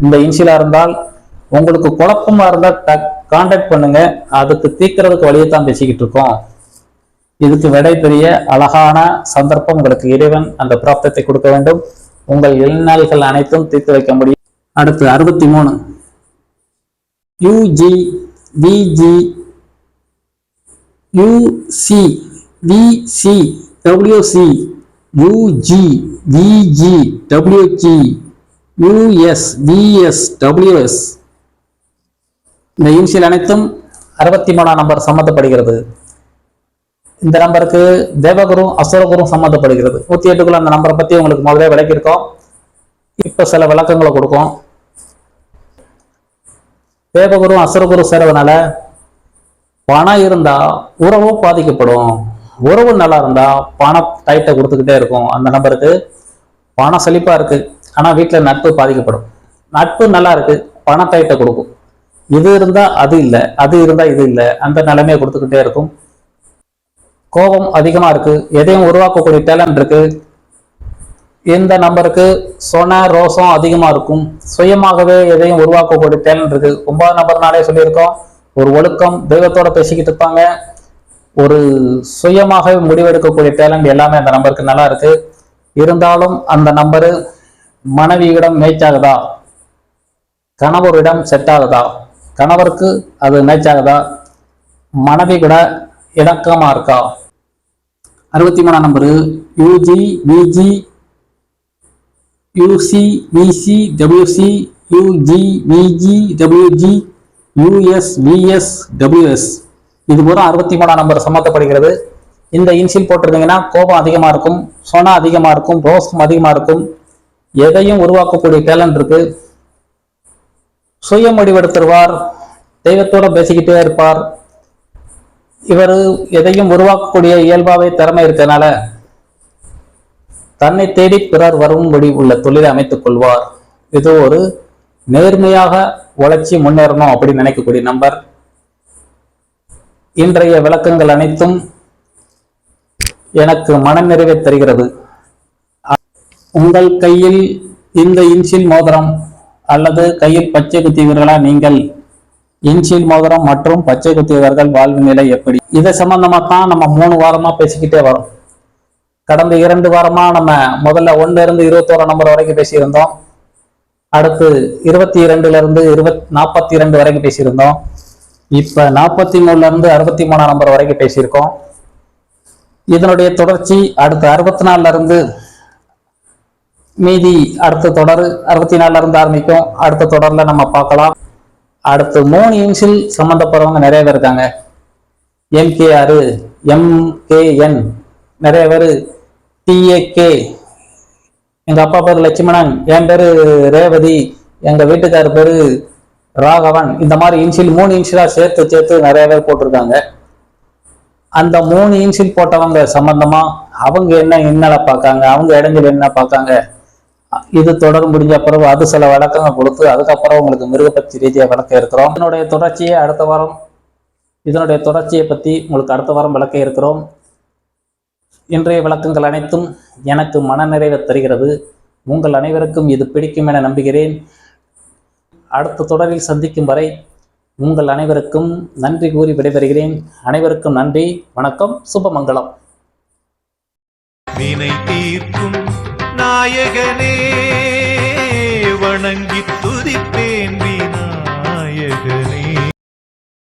இந்த இன்ஷியலா இருந்தால் உங்களுக்கு குழப்பமா இருந்தால் கான்டாக்ட் பண்ணுங்க. அதுக்கு தீர்க்கறதுக்கு வழியை தான் பேசிக்கிட்டு இருக்கோம். இதுக்கு விடை பெரிய அழகான சந்தர்ப்பம் உங்களுக்கு இறைவன் அந்த பிராப்தத்தை கொடுக்க வேண்டும். உங்கள் இல்நாள்கள் அனைத்தும் தீர்த்து வைக்க முடியும். அடுத்து 63 UG VG UC VC WC UG VG WG US VS WS இந்த இனிஷியல் அனைத்தும் 63ஆம் நம்பர் சம்மந்தப்படுகிறது. இந்த நம்பருக்கு தேவகுரு அசுரகுரு சம்மந்தப்படுகிறது. 108க்குள்ள அந்த நம்பரை பத்தி உங்களுக்கு முதலே விளக்கியிருக்கோம். இப்ப சில விளக்கங்களை கொடுக்கும். தேவகுரு அசுரகுரு சேரதுனால பணம் இருந்தா உறவு பாதிக்கப்படும். உறவு நல்லா இருந்தா பணம் டைட்டை கொடுத்துக்கிட்டே இருக்கும். அந்த நம்பருக்கு பணம் செழிப்பா இருக்கு, ஆனா வீட்டுல நட்பு பாதிக்கப்படும். நட்பு நல்லா இருக்கு, பண டைட்டை கொடுக்கும். இது இருந்தா அது இல்லை, அது இருந்தா இது இல்லை, அந்த நிலைமையை கொடுத்துக்கிட்டே இருக்கும். கோபம் அதிகமா இருக்கு, எதையும் உருவாக்கக்கூடிய டேலண்ட் இருக்கு. இந்த நம்பருக்கு சொன ரோசம் அதிகமா இருக்கும். சுயமாகவே எதையும் உருவாக்கக்கூடிய டேலண்ட் இருக்கு. 9ஆம் நம்பர்னாலே சொல்லியிருக்கோம், ஒரு ஒழுக்கம், தெய்வத்தோட பேசிக்கிட்டு இருப்பாங்க. ஒரு சுயமாக முடிவெடுக்கக்கூடிய டேலண்ட் எல்லாமே அந்த நம்பருக்கு நல்லா இருக்கு. இருந்தாலும் அந்த நம்பரு மனைவியிடம் மேட்ச் ஆகுதா, கணவரிடம் செட் ஆகுதா, கணவருக்கு அது மேட்ச் ஆகுதா, மனைவி கூட இணக்கமா இருக்கா. 63ஆம் number UG VG UC VC WC UG VG WG US VS WS இது பூரா 63ஆம் நம்பர் சம்மந்தப்படுகிறது. இந்த இன்சில் போட்டிருந்தீங்கன்னா கோபம் அதிகமா இருக்கும், சொனா அதிகமா இருக்கும், ரோசம் அதிகமா இருக்கும். எதையும் உருவாக்கக்கூடிய டேலண்ட் இருக்கு. சுய முடிவெடுத்துருவார், தெய்வத்தோட பேசிக்கிட்டே இருப்பார். இவர் எதையும் உருவாக்கக்கூடிய இயல்பாவே திறமை இருக்கனால தன்னை தேடி பிறர் வரும்படி உள்ள தொழிலை அமைத்துக் கொள்வார். இது ஒரு நேர்மையாக உழைச்சி முன்னேறணும் அப்படின்னு நினைக்கக்கூடிய நம்பர். இன்றைய விளக்கங்கள் அனைத்தும் எனக்கு மனநிறைவை தருகிறது. உங்கள் கையில் இந்த இன்சில் மோதிரம் அல்லது கையில் பச்சை குத்தியவர்களா நீங்கள்? இன்சில் மோதிரம் மற்றும் பச்சை குத்தியவர்கள் வாழ்வு நிலை எப்படி? இதை சம்பந்தமா தான் நம்ம 3 வாரமா பேசிக்கிட்டே வரோம். கடந்த 2 வாரமா நம்ம முதல்ல 1 இருந்து 21 நம்பர் வரைக்கும் பேசியிருந்தோம். அடுத்து 22 இருந்து 42 வரைக்கும் பேசியிருந்தோம். இப்ப 43 இருந்து 63 நம்பர் வரைக்கும் பேசியிருக்கோம். இதனுடைய தொடர்ச்சி அடுத்து 64 இருந்து மீதி அடுத்த தொடர் 64 இருந்து ஆரம்பிக்கும். அடுத்த தொடர்ல நம்ம பார்க்கலாம். அடுத்து 3 இன்சில் சம்பந்தப்படுறவங்க நிறைய பேர் இருக்காங்க. எம்கேஆர், எம்கேஎன், நிறைய பேர் டிஏகே. எங்க அப்பா பேரு லட்சுமணன், என் பேரு ரேவதி, எங்க வீட்டுக்காரர் பேரு ராகவன். இந்த மாதிரி இன்சில் 3 இன்சிலா சேர்த்து நிறைய பேர் போட்டிருக்காங்க. அந்த 3 இன்சில் போட்டவங்க சம்பந்தமா அவங்க என்ன இன்னலை பார்க்காங்க, அவங்க இடைஞ்சல் என்ன பார்க்காங்க, இது தொடர் முடிஞ்ச பிறகு அது சில விளக்கங்கள் கொடுத்து அதுக்கப்புறம் உங்களுக்கு மிருகப்பட்சி ரீதியாக விளக்க இருக்கிறோம். இதனுடைய தொடர்ச்சியை அடுத்த வாரம், இதனுடைய தொடர்ச்சியை பற்றி உங்களுக்கு அடுத்த வாரம் விளக்க இருக்கிறோம். இன்றைய விளக்கங்கள் அனைத்தும் எனக்கு மனநிறைவை தருகிறது. உங்கள் அனைவருக்கும் இது பிடிக்கும் என நம்புகிறேன். அடுத்த தொடரில் சந்திக்கும் வரை உங்கள் அனைவருக்கும் நன்றி கூறி விடைபெறுகிறேன். அனைவருக்கும் நன்றி, வணக்கம், சுபமங்கலம். வினை தீர்க்கும் நாயகனே